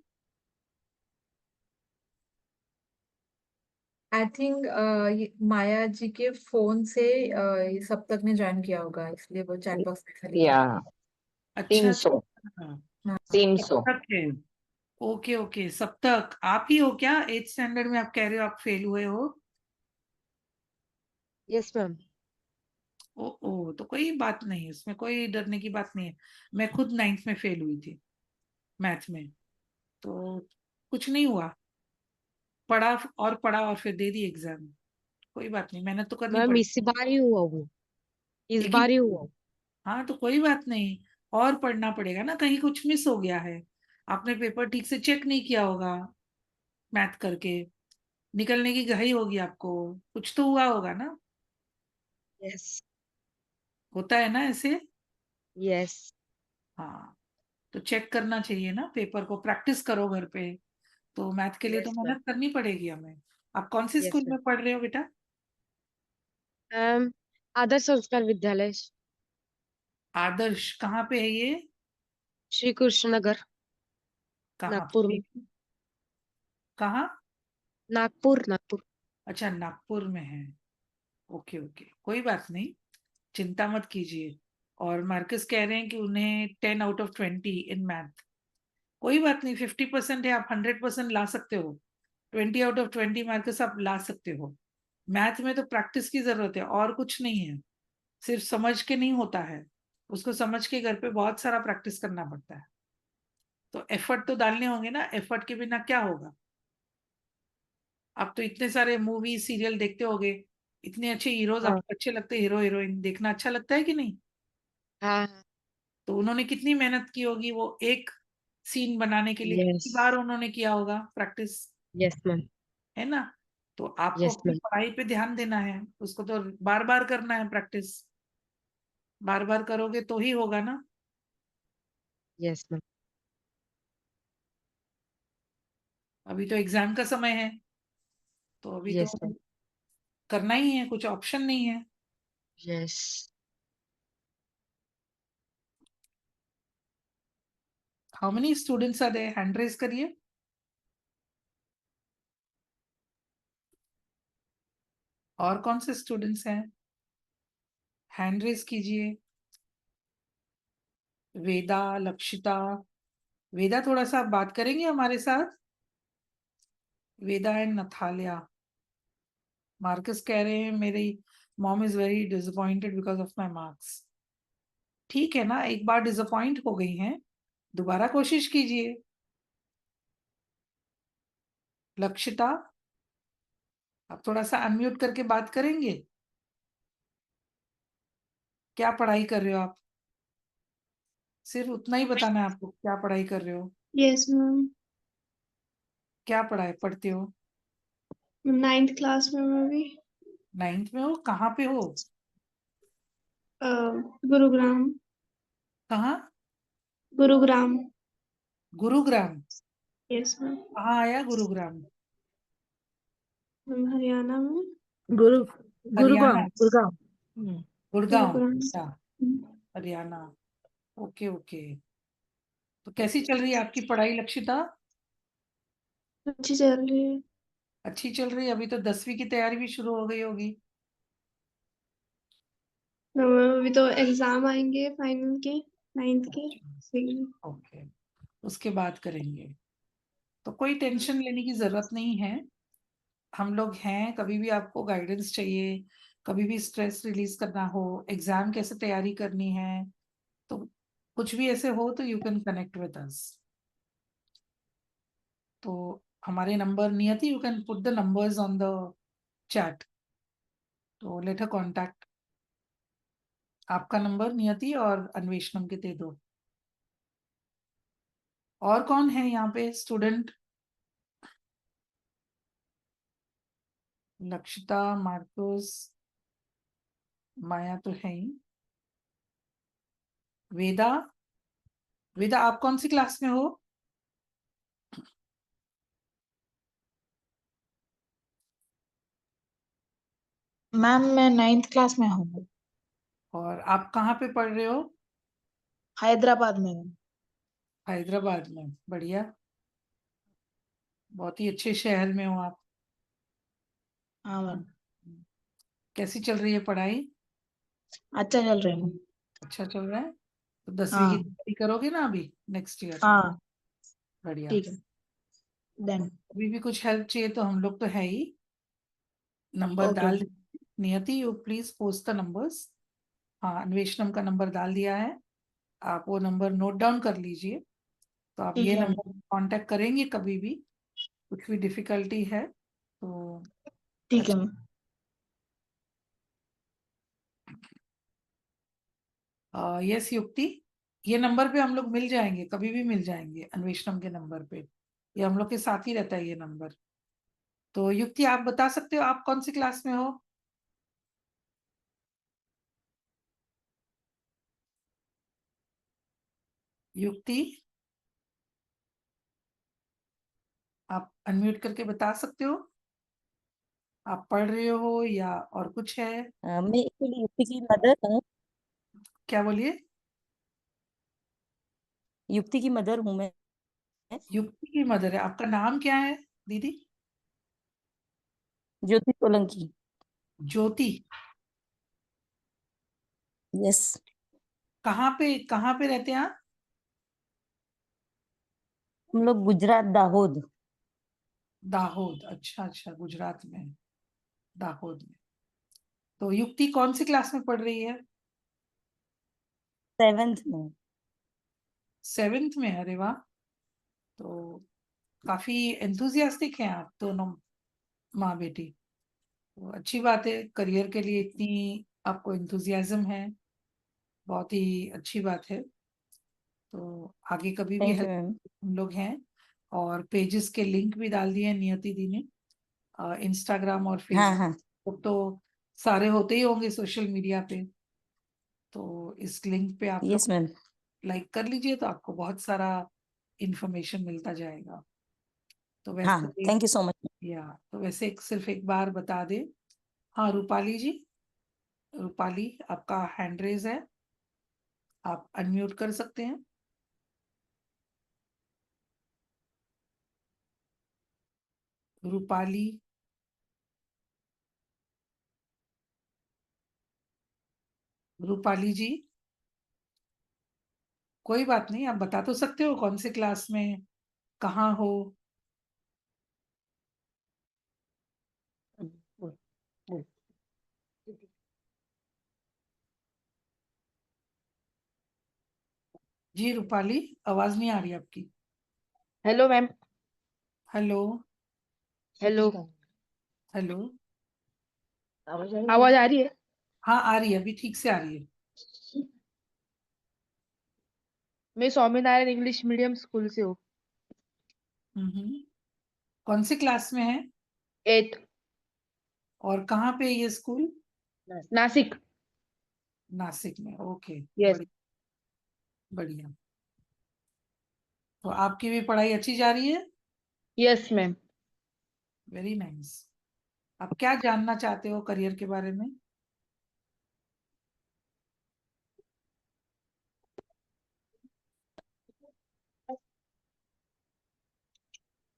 आई थिंक माया जी के फोन से ये सप्तक ने ज्वाइन किया होगा, इसलिए वो चैट बॉक्स में खाली था। Yeah, अच्छा seems so. हाँ, Seems so. सप्तक है। ओके ओके, सप्तक आप ही हो क्या 8th स्टैंडर्ड में आप कह रहे हो आप फेल हुए हो। Yes ma'am. ओ तो कोई बात नहीं, इसमें कोई डरने की बात नहीं है। मैं खुद 9th में फेल हुई थी मैथ में, तो कुछ नहीं हुआ, पढ़ा और फिर दे दी एग्जाम। कोई बात नहीं, मेहनत तो करनी मैम पड़ेगी। इस बार ही हुआ वो, इस एक ही बार ही हुआ। हाँ तो कोई बात नहीं, और पढ़ना पड़ेगा ना, कहीं कुछ मिस हो गया है, आपने पेपर ठीक से चेक नहीं किया होगा, मैथ करके निकलने की घाई होगी आपको, कुछ तो हुआ होगा ना। यस। होता है ना ऐसे। यस। हाँ, तो चेक करना चाहिए ना पेपर को, प्रैक्टिस करो घर पे। तो मैथ के लिए तो यस मैम। मेहनत करनी पड़ेगी हमें। आप कौन सी यस स्कूल में पढ़ रहे हो बेटा। मैम। आदर्श संस्कार विद्यालय, आदर्श कहाँ पे है ये। श्री कृष्ण नगर। कहाँ नागपुर में। कहाँ? नागपुर नागपुर। अच्छा, नागपुर में है। ओके ओके, कोई बात नहीं, चिंता मत कीजिए। और मार्कस कह रहे हैं कि उन्हें 10 आउट ऑफ 20 इन मैथ। कोई बात नहीं, 50% है, आप 100% ला सकते हो। 20 आउट ऑफ 20 मार्कस आप ला सकते हो। मैथ में तो प्रैक्टिस की जरूरत है, और कुछ नहीं है। सिर्फ समझ के नहीं होता है, उसको समझ के घर पे बहुत सारा प्रैक्टिस करना पड़ता है। तो एफर्ट तो डालने होंगे ना, एफर्ट के बिना क्या होगा? आप तो इतने सारे मूवी सीरियल देखते होगे, इतने अच्छे हीरोज हाँ आपको अच्छे लगते, हीरो हीरोइन देखना अच्छा लगता है कि नहीं? हाँ हाँ। तो उन्होंने कितनी मेहनत की होगी, वो एक सीन बनाने के लिए यस कितनी बार उन्होंने किया होगा प्रैक्टिस, यस मैम। है ना? तो आपको यस अपनी मैम। पढ़ाई पे ध्यान देना है, उसको तो बार बार करना है प्रैक्टिस। बार बार करोगे तो ही होगा ना। Yes ma'am. अभी तो एग्जाम का समय है, तो अभी तो यस मैम। करना ही है, कुछ ऑप्शन नहीं है। Yes. How many students are there? Hand raise करिए। और कौन से स्टूडेंट्स हैं? हैंड रेज कीजिए। वेदा, लक्षिता। वेदा, थोड़ा सा आप बात करेंगे हमारे साथ? वेदा एंड नथालिया। मार्कस कह रहे हैं मेरी mom is very disappointed because of my marks. ठीक है ना, एक बार डिसअपॉइंट हो गई हैं, दोबारा कोशिश कीजिए। लक्षिता, आप थोड़ा सा अनम्यूट करके बात करेंगे? क्या पढ़ाई कर रहे हो आप? सिर्फ उतना ही बताना है आपको, क्या पढ़ाई कर रहे हो? Yes ma'am. क्या पढ़ाई पढ़ते हो? 9th क्लास में मैं भी। 9th में हो? कहाँ पे हो? गुरुग्राम। कहाँ? गुरुग्राम। गुरुग्राम। Yes ma'am. कहाँ आया गुरुग्राम? हरियाणा में। गुरु हरियाणा। गुरुग्राम गुरुग्राम। गुड़गांव, गुरुग्राम। अच्छा, हरियाणा। Okay okay. तो कैसी चल रही है आपकी पढ़ाई लक्षिता? अच्छी चल रही है। अच्छी चल रही है? अभी तो 10वीं की तैयारी भी शुरू हो गई होगी। मैम अभी तो एग्जाम आएंगे फाइनल के, 9th के। ओके, उसके बाद करेंगे। तो कोई टेंशन लेने की जरूरत नहीं है, हम लोग हैं। कभी भी आपको गाइडेंस चाहिए, कभी भी स्ट्रेस रिलीज करना हो, एग्जाम कैसे तैयारी करनी है, तो कुछ भी ऐसे हो तो you can connect with us. तो हमारे नंबर, नियति, you can put the numbers on the chat, तो लेट हर कॉन्टैक्ट। आपका नंबर नियति और अन्वेषणम के दे दो। और कौन है यहाँ पे स्टूडेंट? लक्षिता, मार्कोस, माया तो है ही। वेदा, वेदा आप कौन सी क्लास में हो? मैम मैं 9th क्लास में हूँ। और आप कहाँ पे पढ़ रहे हो? हैदराबाद में हूँ। हैदराबाद में, बढ़िया, बहुत ही अच्छे शहर में हो आप। हाँ मैम। कैसी चल रही है पढ़ाई? अच्छा चल रही हूँ। अच्छा चल रहा है? तो 10वीं की हाँ तैयारी करोगे ना अभी नेक्स्ट ईयर? हाँ बढ़िया। ठीक है डन। अभी भी कुछ हेल्प चाहिए तो हम लोग तो है ही, नंबर ओके डाल। नियति, you please post the numbers. हाँ, अन्वेषणम का नंबर डाल दिया है, आप वो नंबर नोट डाउन कर लीजिए। तो आप ठीक ये है नंबर कांटेक्ट करेंगे कभी भी कुछ भी डिफिकल्टी है तो। ठीक है मैम। यस युक्ति, ये नंबर पे हम लोग मिल जाएंगे, कभी भी मिल जाएंगे, अन्वेषणम के नंबर पे। ये हम लोग के साथ ही रहता है ये नंबर। तो युक्ति, आप बता सकते हो आप कौन सी क्लास में हो? युक्ति, आप अनम्यूट करके बता सकते हो आप पढ़ रहे हो या और कुछ है? मैं एक्चुअली युक्ति की मदर हूँ। क्या बोलिए? युक्ति की मदर हूँ मैं। युक्ति की मदर है। आपका नाम क्या है दीदी? ज्योति सोलंकी। ज्योति। यस। कहाँ पे रहते हैं आप? हम लोग गुजरात दाहोद। दाहोद। अच्छा अच्छा, गुजरात में, दाहोद में। तो युक्ति कौन सी क्लास में पढ़ रही है? 7th में। 7th में। अरे वाह, तो काफी एंथुजियास्टिक हैं आप दोनों माँ बेटी। तो अच्छी बात है, करियर के लिए इतनी आपको एंथुजियाज्म है, बहुत ही अच्छी बात है। तो आगे कभी भी थैंक यू हेल्प मैम। हम लोग हैं। और पेजेस के लिंक भी डाल दिए हैं नियति दी ने, इंस्टाग्राम और हाँ फेसबुक हाँ। तो सारे होते ही होंगे सोशल मीडिया पे। तो इस लिंक पे आप यस लोग मैम। लाइक कर लीजिए, तो आपको बहुत सारा इंफॉर्मेशन मिलता जाएगा। तो हाँ वैसे थैंक यू सो मच। तो वैसे सिर्फ एक बार बता दे। हाँ रूपाली जी, रूपाली आपका हैंड रेज है, आप अनम्यूट कर सकते हैं। रूपाली, रूपाली जी, कोई बात नहीं, आप बता तो सकते हो कौन से क्लास में, कहाँ हो? बोल बोल। जी रूपाली, आवाज नहीं आ रही आपकी। Hello ma'am. Hello hello. Hello. आवाज आ रही है? हाँ आ रही है, अभी ठीक से आ रही है। मैं स्वामीनारायण इंग्लिश मीडियम स्कूल से हूँ। कौन सी क्लास में है 8th। और कहाँ पे है ये स्कूल? नासिक। नासिक में। Okay, yes. बढ़िया। तो आपकी भी पढ़ाई अच्छी जा रही है? Yes ma'am. Very nice. आप क्या जानना चाहते हो करियर के बारे में?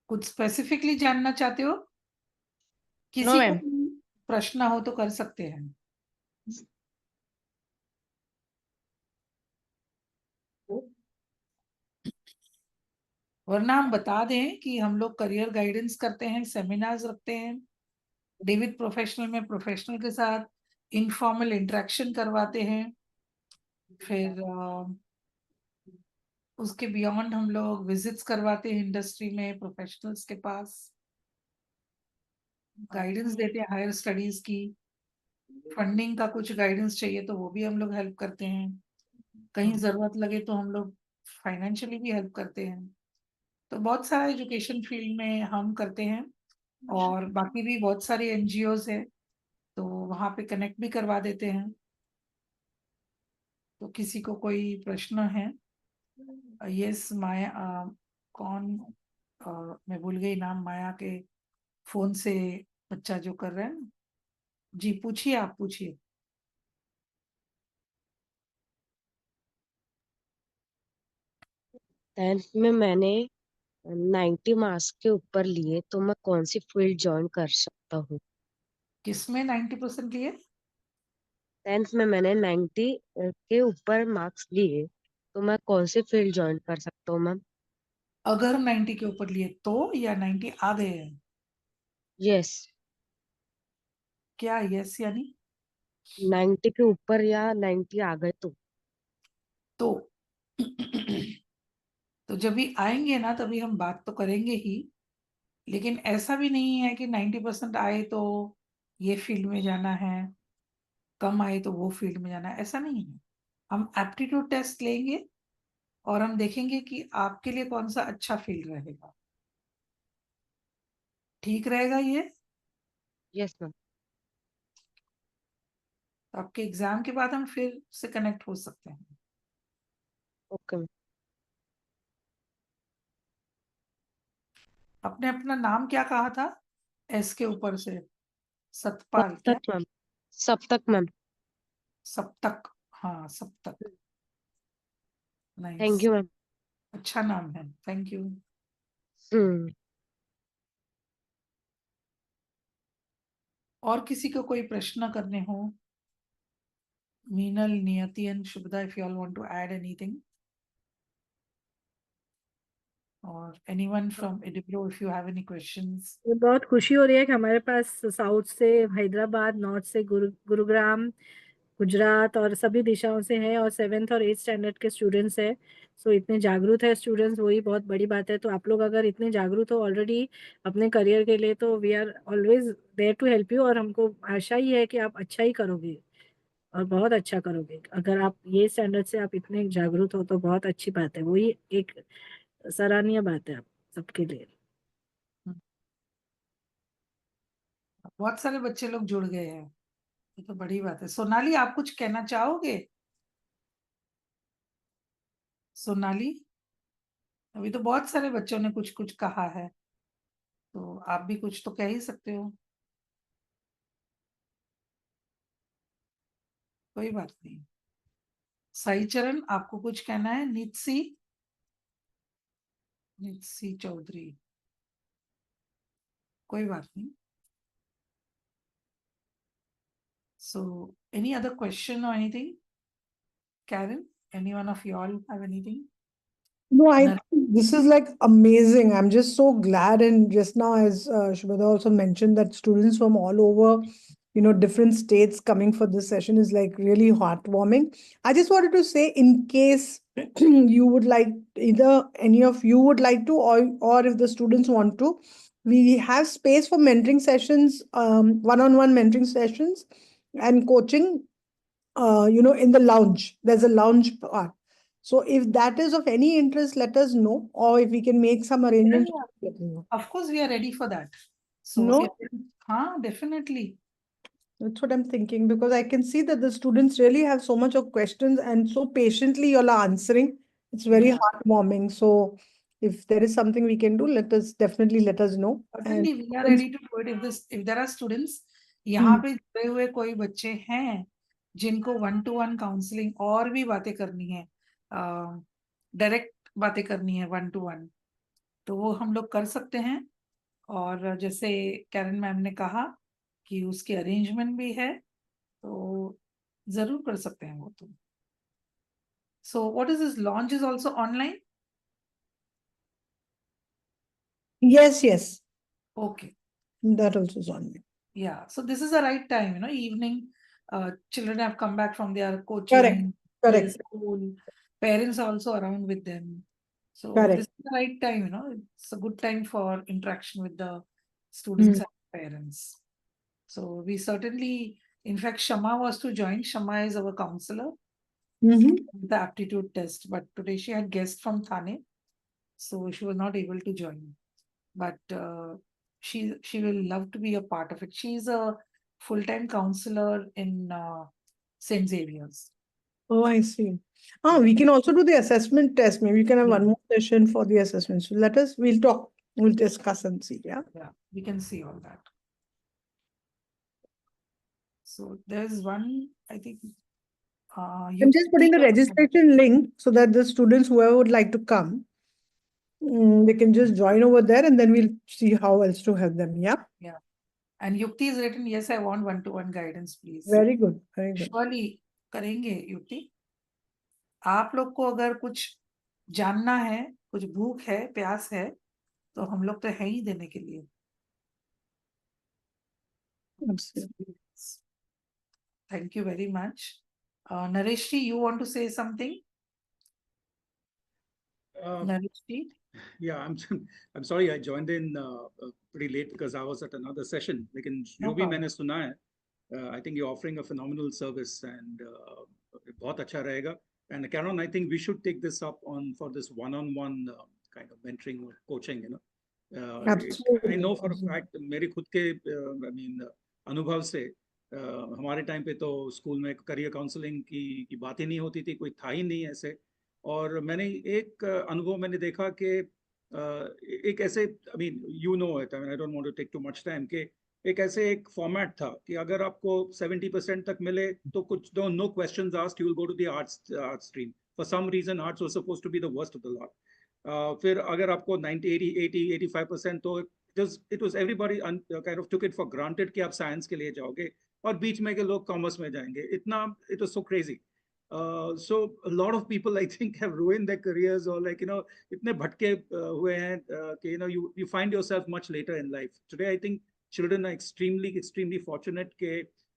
कुछ स्पेसिफिकली जानना चाहते हो? नो किसी को मैम। प्रश्न हो तो कर सकते हैं। वरना हम बता दें कि हम लोग करियर गाइडेंस करते हैं, सेमिनार्स रखते हैं, डेविड प्रोफेशनल में प्रोफेशनल के साथ इनफॉर्मल इंटरेक्शन करवाते हैं। फिर उसके बियॉन्ड हम लोग विजिट्स करवाते हैं इंडस्ट्री में प्रोफेशनल्स के पास, गाइडेंस देते हैं हायर स्टडीज की। फंडिंग का कुछ गाइडेंस चाहिए तो वो भी हम लोग हेल्प करते हैं। कहीं जरूरत लगे तो हम लोग फाइनेंशियली भी हेल्प करते हैं। तो बहुत सारा एजुकेशन फील्ड में हम करते हैं। और बाकी भी बहुत सारी एनजीओज है, तो वहां पे कनेक्ट भी करवा देते हैं। तो किसी को कोई प्रश्न है? यस माया, कौन, मैं भूल गई नाम, माया के फोन से बच्चा जो कर रहे हैं ना। जी पूछिए, आप पूछिए। 10th में मैंने 90 मार्क्स के ऊपर लिए, तो मैं कौन सी फील्ड ज्वाइन कर सकता हूँ? किसमें 90% लिए? 10th में मैंने 90 के ऊपर मार्क्स लिए, तो मैं कौन सी फील्ड ज्वाइन कर सकता हूँ मैम? अगर 90 के ऊपर लिए तो, या 90 आ गए हैं? यस। क्या यस यानी? 90 के ऊपर या 90 आ गए तो तो जब भी आएंगे ना तभी हम बात तो करेंगे ही। लेकिन ऐसा भी नहीं है कि 90% आए तो ये फील्ड में जाना है, कम आए तो वो फील्ड में जाना है, ऐसा नहीं है। हम एप्टीट्यूड टेस्ट लेंगे और हम देखेंगे कि आपके लिए कौन सा अच्छा फील्ड रहेगा। ठीक रहेगा ये? Yes ma'am. तो आपके एग्जाम के बाद हम फिर से कनेक्ट हो सकते हैं। Okay ma'am. आपने अपना नाम क्या कहा था एस के ऊपर से? सतपाल क्या? सप्तक मैम। सप्तक मैम। सप्तक। हाँ सप्तक, थैंक नाइस, यू मैम। अच्छा नाम है, थैंक यू। हम्म। और किसी को कोई प्रश्न करने हो? मीनल, नियति and Shubhda, if you all want to add anything. Or anyone from Edipro, if you have any questions. मुझे बहुत खुशी हो रही है कि हमारे पास साउथ से हैदराबाद, नॉर्थ से गुरुग्राम, गुजरात और सभी दिशाओं से है और 7th और 8th स्टैंडर्ड के स्टूडेंट्स है। सो इतने जागरूक है स्टूडेंट्स, वही बहुत बड़ी बात है। तो आप लोग अगर इतने जागरूक हो ऑलरेडी अपने करियर के लिए, तो we are always there to help you, और हमको आशा ही है कि आप अच्छा ही करोगे और बहुत अच्छा करोगे। अगर आप ये स्टैंडर्ड से आप इतने जागरूक हो तो बहुत अच्छी बात है, वही एक सराहनीय बात है आप सबके लिए। बहुत सारे बच्चे लोग जुड़ गए हैं, ये तो बड़ी बात है। सोनाली, आप कुछ कहना चाहोगे? सोनाली, अभी तो बहुत सारे बच्चों ने कुछ कुछ कहा है, तो आप भी कुछ तो कह ही सकते हो। कोई बात नहीं। साई चरण, आपको कुछ कहना है? नित्सी चौधरी, कोई बात नहीं। So, any other question or anything? Karen, any one of you all have anything? No, I Nar- think this is like amazing. I'm just so glad. And just now, as Shubhada also mentioned, that students from all over, different states coming for this session is like really heartwarming. I just wanted to say, in case you would like, either any of you would like to, or if the students want to, we have space for mentoring sessions, one-on-one mentoring sessions and coaching, in the lounge. There's a lounge part. So if that is of any interest, let us know, or if we can make some arrangements. Yeah, let me know. Of course, we are ready for that. So, No? definitely. That's what I'm thinking, because I can see that the students really have so much of questions and so patiently you're answering. It's very Yeah. heartwarming. So if there is something we can do, definitely let us know. And Certainly, we are ready to do it. If there are students, यहाँ पे जुड़े हुए कोई बच्चे हैं जिनको 1-to-1 counselling और भी बातें करनी है, डायरेक्ट बातें करनी है 1-to-1, तो वो हम लोग कर सकते हैं। और जैसे कैरन मैम ने कहा कि उसके अरेंजमेंट भी है, तो जरूर कर सकते हैं वो तो। So what is this launch is also online? yes, Okay. that also is on me. Yeah, so this is the right time, evening, children have come back from their coaching, their Correct. school, parents are also around with them. So Correct. this is the right time, it's a good time for interaction with the students and parents. So we certainly, in fact, Shama was to join. Shama is our counselor, the aptitude test, but today she had guests from Thane, so she was not able to join. But she will love to be a part of it. She's a full-time counselor in St. Xavier's. Oh, I see. We can also do the assessment test. Maybe we can have one more session for the assessment. So we'll talk, we'll discuss and see. Yeah. Yeah, we can see all that. So there's one, I think. I'm just putting the registration link so that the students, whoever would like to come, they can just join over there and then we'll see how else to help them. Yeah. Yeah. And Yukti is written, yes, I want 1-to-1 guidance, please. Very good. Very good. Surely करेंगे युक्ति। आप लोग को अगर कुछ जानना है, कुछ भूख है, प्यास है, तो हम लोग तो है ही देने के लिए। Absolutely. Thank you very much. Nareshji, you want to say something? Nareshji? Yeah, I'm sorry I joined in pretty late because I was at another session. लेकिन जो भी मैंने सुना है, I think you're offering a phenomenal service and बहुत अच्छा रहेगा. And Karen, I think we should take this up for this one-on-one kind of mentoring or coaching. Absolutely. I know for a fact मेरे खुद के अनुभव से हमारे time पे तो स्कूल में करियर काउंसलिंग की बात ही नहीं होती थी, कोई था ही नहीं ऐसे। और मैंने एक अनुभव मैंने देखा कि एक ऐसे I don't want to take too much time कि एक ऐसे एक फॉर्मेट था कि अगर आपको 70% तक मिले तो कुछ no questions asked, you will go to the arts stream. For some reason arts was supposed to be the worst of the lot. फिर अगर आपको 90 80 85% तो it was everybody kind of took it for granted कि आप science के लिए जाओगे और बीच में के लोग कॉमर्स में जाएंगे, इतना it was so crazy. So a lot of people I think have ruined their careers or like इतने भटके हुए हैं कि you find yourself much later in life. Today I think children are extremely fortunate कि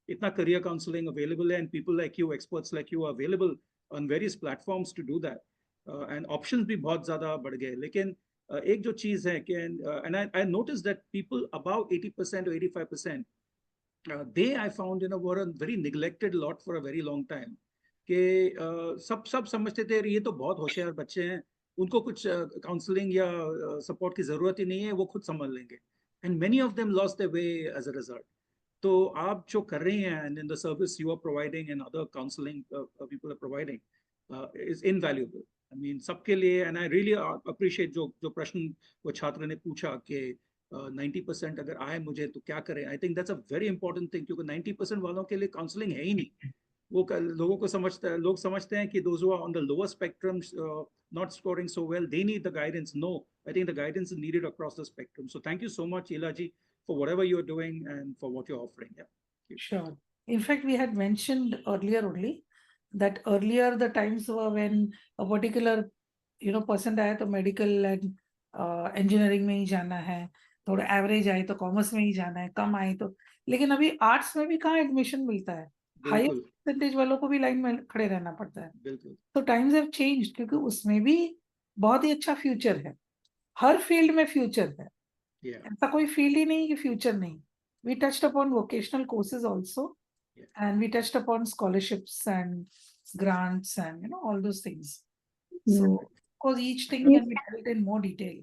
इतना career counseling available है and people like you, experts like you are available on various platforms to do that. And options भी बहुत ज़्यादा बढ़ गए. लेकिन एक जो चीज़ है कि and I noticed that people above 80% or 85%, they I found were a very neglected lot for a very long time. कि सब समझते थे ये तो बहुत होशियार बच्चे हैं, उनको कुछ काउंसलिंग या सपोर्ट की जरूरत ही नहीं है, वो खुद संभाल लेंगे. And many of them lost their way as a result. तो आप जो कर रही हैं and in the service you are providing and other counselling people are providing is invaluable. I mean सबके लिए. एंड आई रियली अप्रिशिएट जो प्रश्न वो छात्र ने पूछा कि 90% अगर आए मुझे तो क्या करें. I think that's a very important thing, क्योंकि 90% वालों के लिए काउंसलिंग है ही नहीं. लोगों को लोग समझते हैं कि those who are on the lower spectrum, not scoring so well, they need the guidance. No, I think the guidance is needed across the spectrum. So thank you so much, Ilaji, for whatever you're doing and for what you're offering. Yeah. Sure. In fact, we had mentioned earlier only that earlier the times were when a particular person आया तो medical and engineering में ही जाना है, थोड़ा average आए तो commerce में ही जाना है, कम आए तो. लेकिन अभी arts में भी कहाँ admission मिलता है, हाई परसेंटेज वालों को भी लाइन में खड़े रहना पड़ता है. तो टाइम्स हैव चेंज्ड, क्योंकि उसमें भी बहुत ही अच्छा फ्यूचर है. हर फील्ड में फ्यूचर है. ऐसा कोई फील्ड ही नहीं कि फ्यूचर नहीं. We touched upon vocational courses also and we touched upon scholarships and grants and all those things. So because each thing can be dealt in more detail.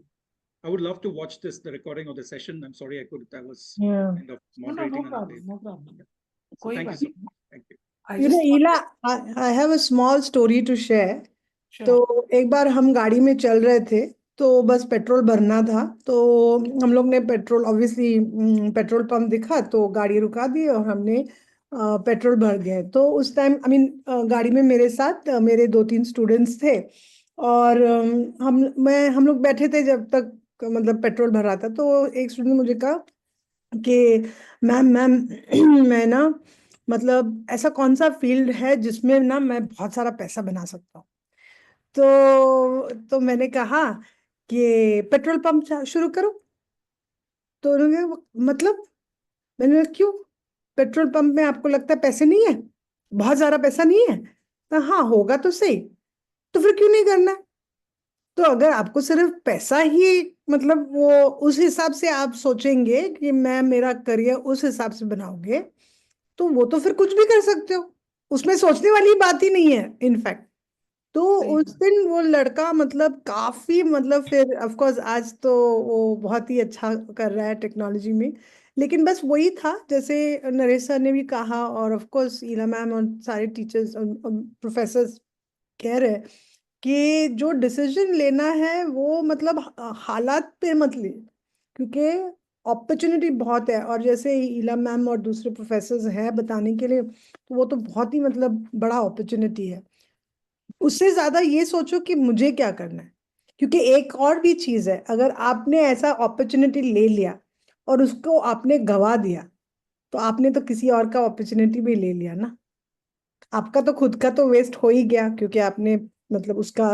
I would love to watch the recording of the session. I'm sorry I couldn't. I was kind of moderating. No problem. So thank you so much. Thank you. Ela, I have a small story to share. तो एक बार हम गाड़ी में चल रहे थे, तो बस पेट्रोल भरना था, तो हम लोग ने पेट्रोल ऑब्वियसली पेट्रोल पंप दिखा तो गाड़ी रुका दी और हमने पेट्रोल भर गए. तो उस टाइम गाड़ी में मेरे साथ मेरे 2-3 स्टूडेंट्स थे और हम लोग बैठे थे जब तक मतलब पेट्रोल भर रहा था. तो एक स्टूडेंट ने मुझे कहा कि मैम मैं ना मतलब ऐसा कौन सा फील्ड है जिसमें ना मैं बहुत सारा पैसा बना सकता हूँ. तो मैंने कहा कि पेट्रोल पंप शुरू करो. तो उन्होंने मतलब, मैंने कहा क्यों, पेट्रोल पंप में आपको लगता है पैसे नहीं है, बहुत सारा पैसा नहीं है? तो हाँ होगा तो सही, तो फिर क्यों नहीं करना. तो अगर आपको सिर्फ पैसा ही मतलब वो उस हिसाब से आप सोचेंगे कि मैं मेरा करियर उस हिसाब से बनाओगे, तो वो तो फिर कुछ भी कर सकते हो, उसमें सोचने वाली बात ही नहीं है इनफैक्ट. तो उस दिन वो लड़का मतलब काफी मतलब फिर ऑफ कोर्स आज तो वो बहुत ही अच्छा कर रहा है टेक्नोलॉजी में. लेकिन बस वही था जैसे नरेश सर ने भी कहा और ऑफ कोर्स ईला मैम और सारे टीचर्स और प्रोफेसर्स कह रहे हैं कि जो डिसीजन लेना है वो मतलब हालात पे मत ले, क्योंकि अपॉर्चुनिटी बहुत है. और जैसे ईला मैम और दूसरे प्रोफेसर्स हैं बताने के लिए, तो वो तो बहुत ही मतलब बड़ा अपॉर्चुनिटी है. उससे ज्यादा ये सोचो कि मुझे क्या करना है, क्योंकि एक और भी चीज है, अगर आपने ऐसा अपॉर्चुनिटी ले लिया और उसको आपने गवा दिया, तो आपने तो किसी और का अपॉर्चुनिटी भी ले लिया ना. आपका तो खुद का तो वेस्ट हो ही गया, क्योंकि आपने मतलब उसका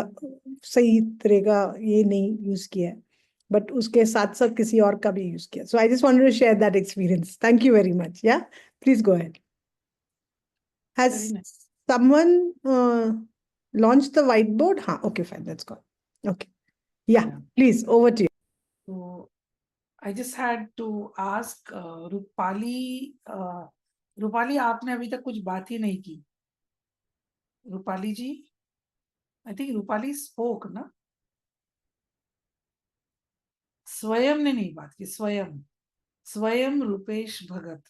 सही तरह का ये नहीं यूज किया, बट उसके साथ साथ किसी और का भी यूज किया. So I just wanted to share that experience. Thank you very much. Yeah please go ahead. Has someone launched the whiteboard? Okay, fine, that's good. Okay. Yeah, please, over to you. So I just had to ask Rupali, Rupali, आपने अभी तक कुछ बात ही नहीं की. Rupali ji, I think Rupali spoke ना. स्वयं ने नहीं बात की. स्वयं रूपेश भगत.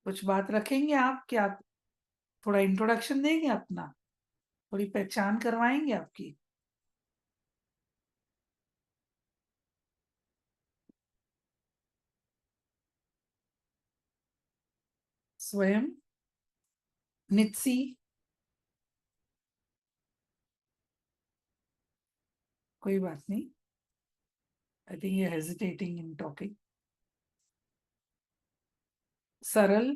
कुछ बात रखेंगे आप क्या? थोड़ा इंट्रोडक्शन देंगे अपना, थोड़ी पहचान करवाएंगे आपकी. स्वयं, नित्सी, कोई बात नहीं. I think you're hesitating in talking. Saral.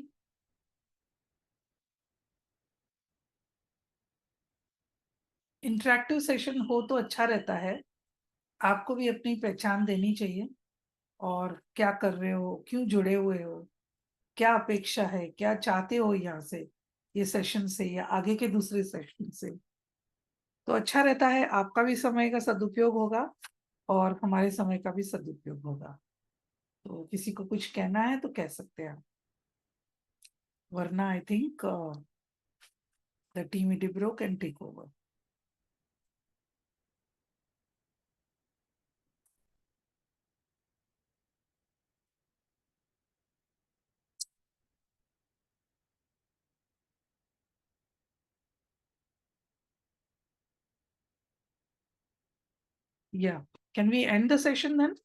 Interactive session हो तो अच्छा रहता है. आपको भी अपनी पहचान देनी चाहिए और क्या कर रहे हो, क्यों जुड़े हुए हो, क्या अपेक्षा है, क्या चाहते हो यहाँ से, ये सेशन से या आगे के दूसरे सेशन से. तो अच्छा रहता है, आपका भी समय का सदुपयोग होगा और हमारे समय का भी सदुपयोग होगा. तो किसी को कुछ कहना है तो कह सकते हैं. वरना आई थिंक द टीम इडिब्रो can take over. Yeah. Can we end the session then?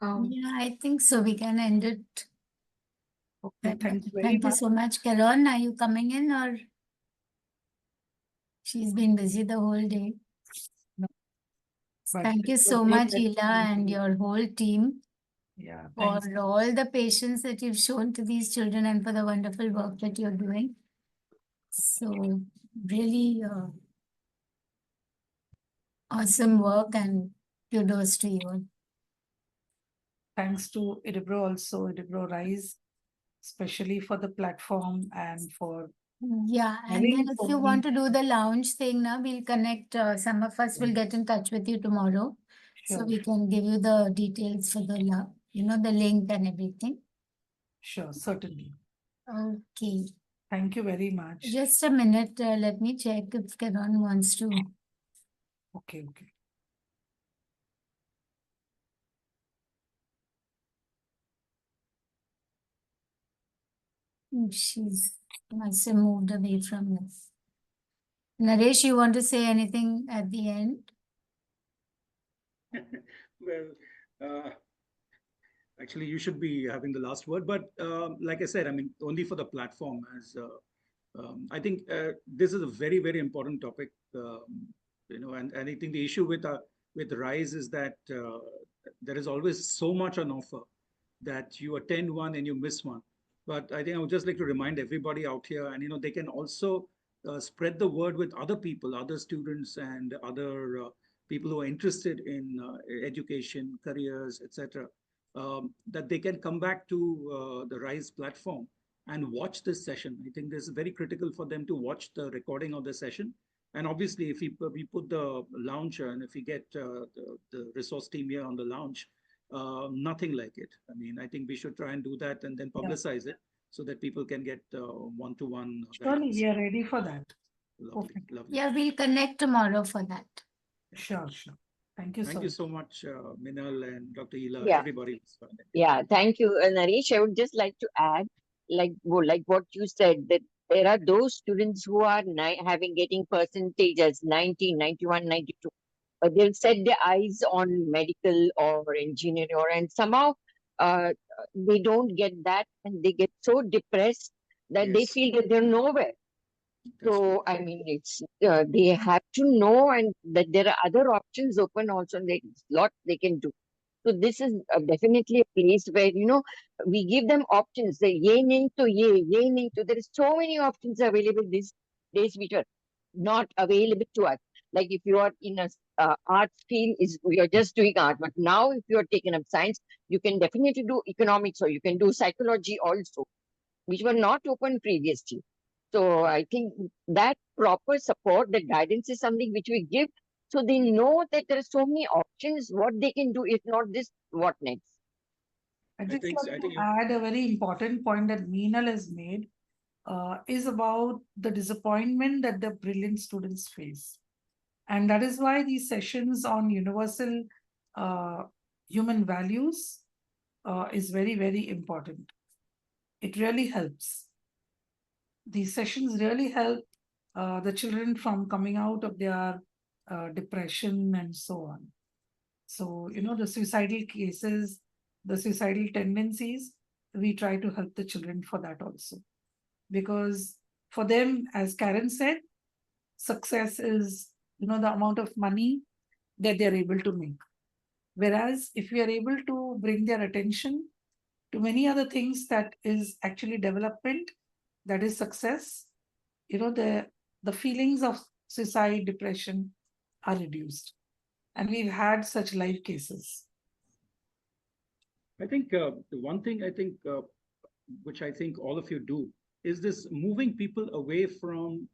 Yeah, I think so. We can end it. Okay, thank you very Thank you much. so much. Karan, are you coming in or she's been busy the whole day? No, but Thank you it was so great much, that Hila, you- and your whole team Yeah, for thanks. all the patience that you've shown to these children and for the wonderful work that you're doing. So really awesome work and kudos to you all. Thanks to Idibro also, Idibro Rise, especially for the platform and for Yeah, and having then if so you many- want to do the lounge thing now, we'll connect, some of us will get in touch with you tomorrow. So Sure, we can give you the details for the, the link and everything. sure, certainly. Okay, Thank you very much. just a minute, let me check if Karan wants to. Okay, okay. She's must have moved away from this. Naresh, you want to say anything at the end? Well, actually, you should be having the last word. But like I said, I mean, only for the platform. As I think this is a very, very important topic. And I think the issue with Rise is that there is always so much on offer that you attend one and you miss one. But I think I would just like to remind everybody out here, and they can also spread the word with other people, other students, and other people who are interested in education, careers, etc. That they can come back to the Rise platform and watch this session. I think this is very critical for them to watch the recording of the session. And obviously, if we put the lounge and if we get the resource team here on the lounge, nothing like it. I mean, I think we should try and do that and then publicize it so that people can get one-to-one Surely guidance. we are ready for that. Lovely, Perfect. lovely. Yeah, we'll connect tomorrow for that. Sure, sure. Thank you Thank so you much. so much, Minal and Dr. Hila, Yeah. everybody. Yeah, thank you, Naresh. I would just like to add, like what you said, that there are those students who are getting percentage as 90, 91, 92. But they'll set their eyes on medical or engineering, and somehow they don't get that, and they get so depressed that they Yes. feel that they're nowhere. That's So, I mean, it's they have to know, and that there are other options open also, and there's lot they can do. So this is definitely a place where, we give them options. The ye nahi to ye nahi to. There is so many options available these days which are not available to us. Like if you are in a arts field, you're just doing art. But now if you are taking up science, you can definitely do economics, or you can do psychology also, which were not open previously. So I think that proper support, the guidance is something which we give, so they know that there are so many options, what they can do. If not this, what next? I just think- want I to think you- add a very important point that Meenal has made is about the disappointment that the brilliant students face. And that is why these sessions on universal human values is very, very important. It really helps. These sessions really help the children from coming out of their depression and so on. So, the suicidal cases, the suicidal tendencies, we try to help the children for that also. Because for them, as Karen said, success is, the amount of money that they're able to make. Whereas if we are able to bring their attention to many other things that is actually development, that is success, the feelings of suicide, depression are reduced. And we've had such live cases. I think the one thing which I think all of you do is this moving people away from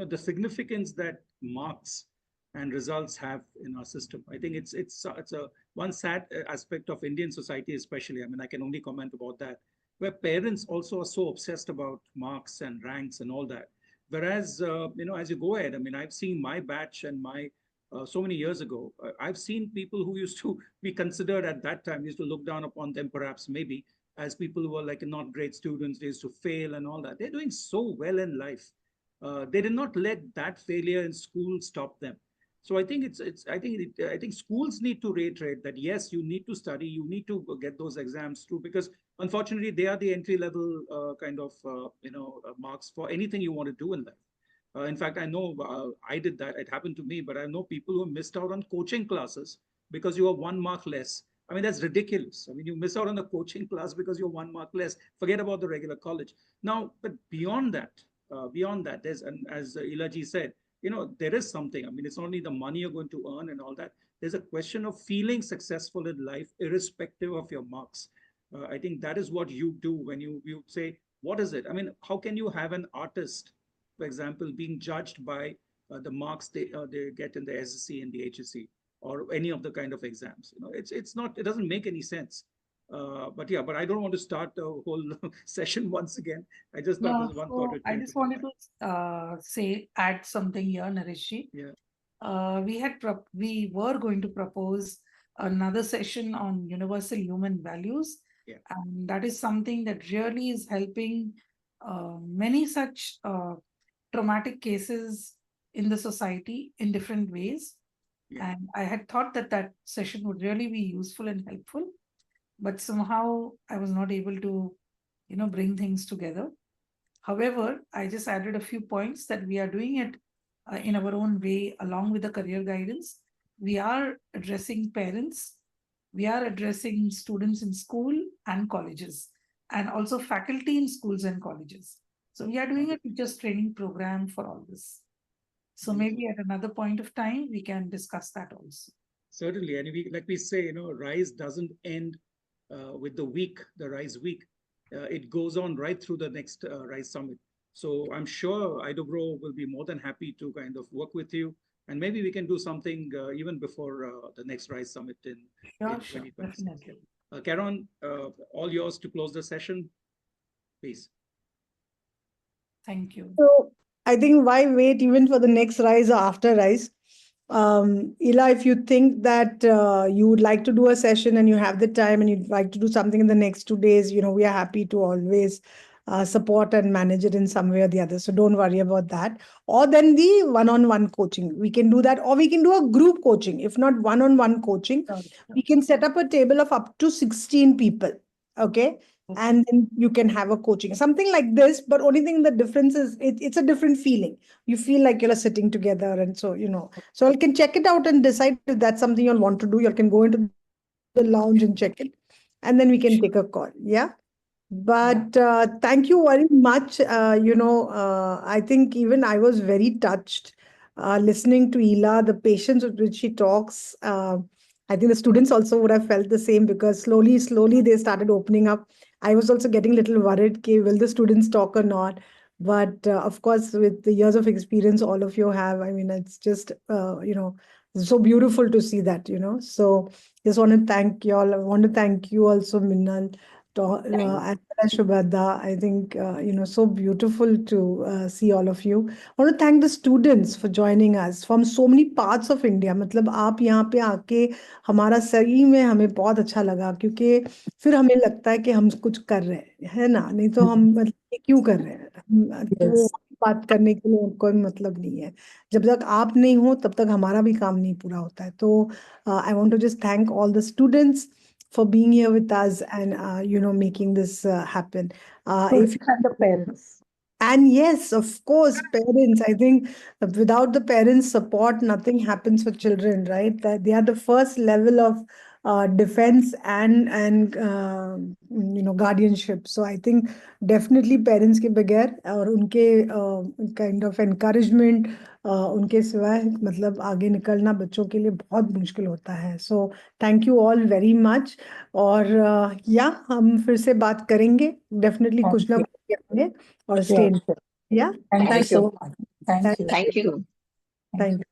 the significance that marks and results have in our system. I think it's a one sad aspect of Indian society, especially. I mean, I can only comment about that, where parents also are so obsessed about marks and ranks and all that. Whereas, as you go ahead, I mean, I've seen my batch and my so many years ago, I've seen people who used to be considered at that time, used to look down upon them, perhaps maybe, as people who were like not great students, they used to fail and all that. They're doing so well in life. They did not let that failure in school stop them. So I think I think schools need to reiterate that yes, you need to study, you need to get those exams through, because unfortunately they are the entry level marks for anything you want to do in life. In fact, I know I did that. It happened to me, but I know people who missed out on coaching classes because you are 1 mark less. I mean, that's ridiculous. I mean, you miss out on the coaching class because you're 1 mark less. Forget about the regular college. Now, but beyond that, there's, and as Ilaji said, there is something. I mean, it's not only the money you're going to earn and all that. There's a question of feeling successful in life, irrespective of your marks. I think that is what you do when you say, what is it? I mean, how can you have an artist, for example, being judged by the marks they get in the SSC and the HSC or any of the kind of exams? It's not, it doesn't make any sense. But I don't want to start a whole session once again. I just thought this one thought. I just wanted to add something here, Nareshji. Yeah. We were going to propose another session on universal human values. Yeah. And that is something that really is helping many such traumatic cases in the society in different ways. Yeah. And I had thought that session would really be useful and helpful, but somehow I was not able to, bring things together. However, I just added a few points that we are doing it in our own way, along with the career guidance. We are addressing parents, we are addressing students in school and colleges, and also faculty in schools and colleges. So we are doing a teachers training program for all this. So maybe at another point of time, we can discuss that also. Certainly. And like we say, RISE doesn't end with the week, the RISE week. It goes on right through the next RISE summit. So I'm sure IDOBRO will be more than happy to kind of work with you. And maybe we can do something even before the next RISE summit in 2026. Karen, all yours to close the session, please. Thank you. So I think why wait even for the next RISE or after RISE? Ila, if you think that you would like to do a session and you have the time and you'd like to do something in the next 2 days, we are happy to always support and manage it in some way or the other. So don't worry about that. Or then the one-on-one coaching. We can do that, or we can do a group coaching. If not one-on-one coaching, we can set up a table of up to 16 people. Okay. And then you can have a coaching, something like this, but only thing the difference is it's a different feeling. You feel like you're sitting together. And so, so you can check it out and decide if that's something you'll want to do. You can go into the lounge and check it, and then we can take a call. Yeah. But thank you very much. I think even I was very touched listening to Ila, the patience with which she talks. I think the students also would have felt the same, because slowly they started opening up. I was also getting a little worried, okay, will the students talk or not? But of course, with the years of experience all of you have, I mean, it's just, it's so beautiful to see that, So just want to thank you all. I want to thank you also, Minnal. Shubhada, I think, so beautiful to see all of you. I want to thank the students for joining us from so many parts of India. मतलब आप यहाँ पे आके हमारा सही में हमें बहुत अच्छा लगा, क्योंकि फिर हमें लगता है कि हम कुछ कर रहे हैं, है ना? नहीं तो हम मतलब ये क्यों कर रहे हैं? तो बात करने के लिए कोई मतलब नहीं है. जब तक आप नहीं हो तब तक हमारा भी काम नहीं पूरा होता है. तो I want to just thank all the students. for being here with us and, making this happen. If And the parents. And yes, of course, parents. I think without the parents' support, nothing happens for children, right? That they are the first level of defense and guardianship. So I think definitely parents के बगैर और उनके kind of encouragement उनके सिवाय मतलब आगे निकलना बच्चों के लिए बहुत मुश्किल होता है. So thank you all very much. और हम फिर से बात करेंगे. Definitely कुछ ना कुछ करेंगे. Or stay in touch. Yeah. Thank you Thank so you. much. Thank you. Thank you. Thank you.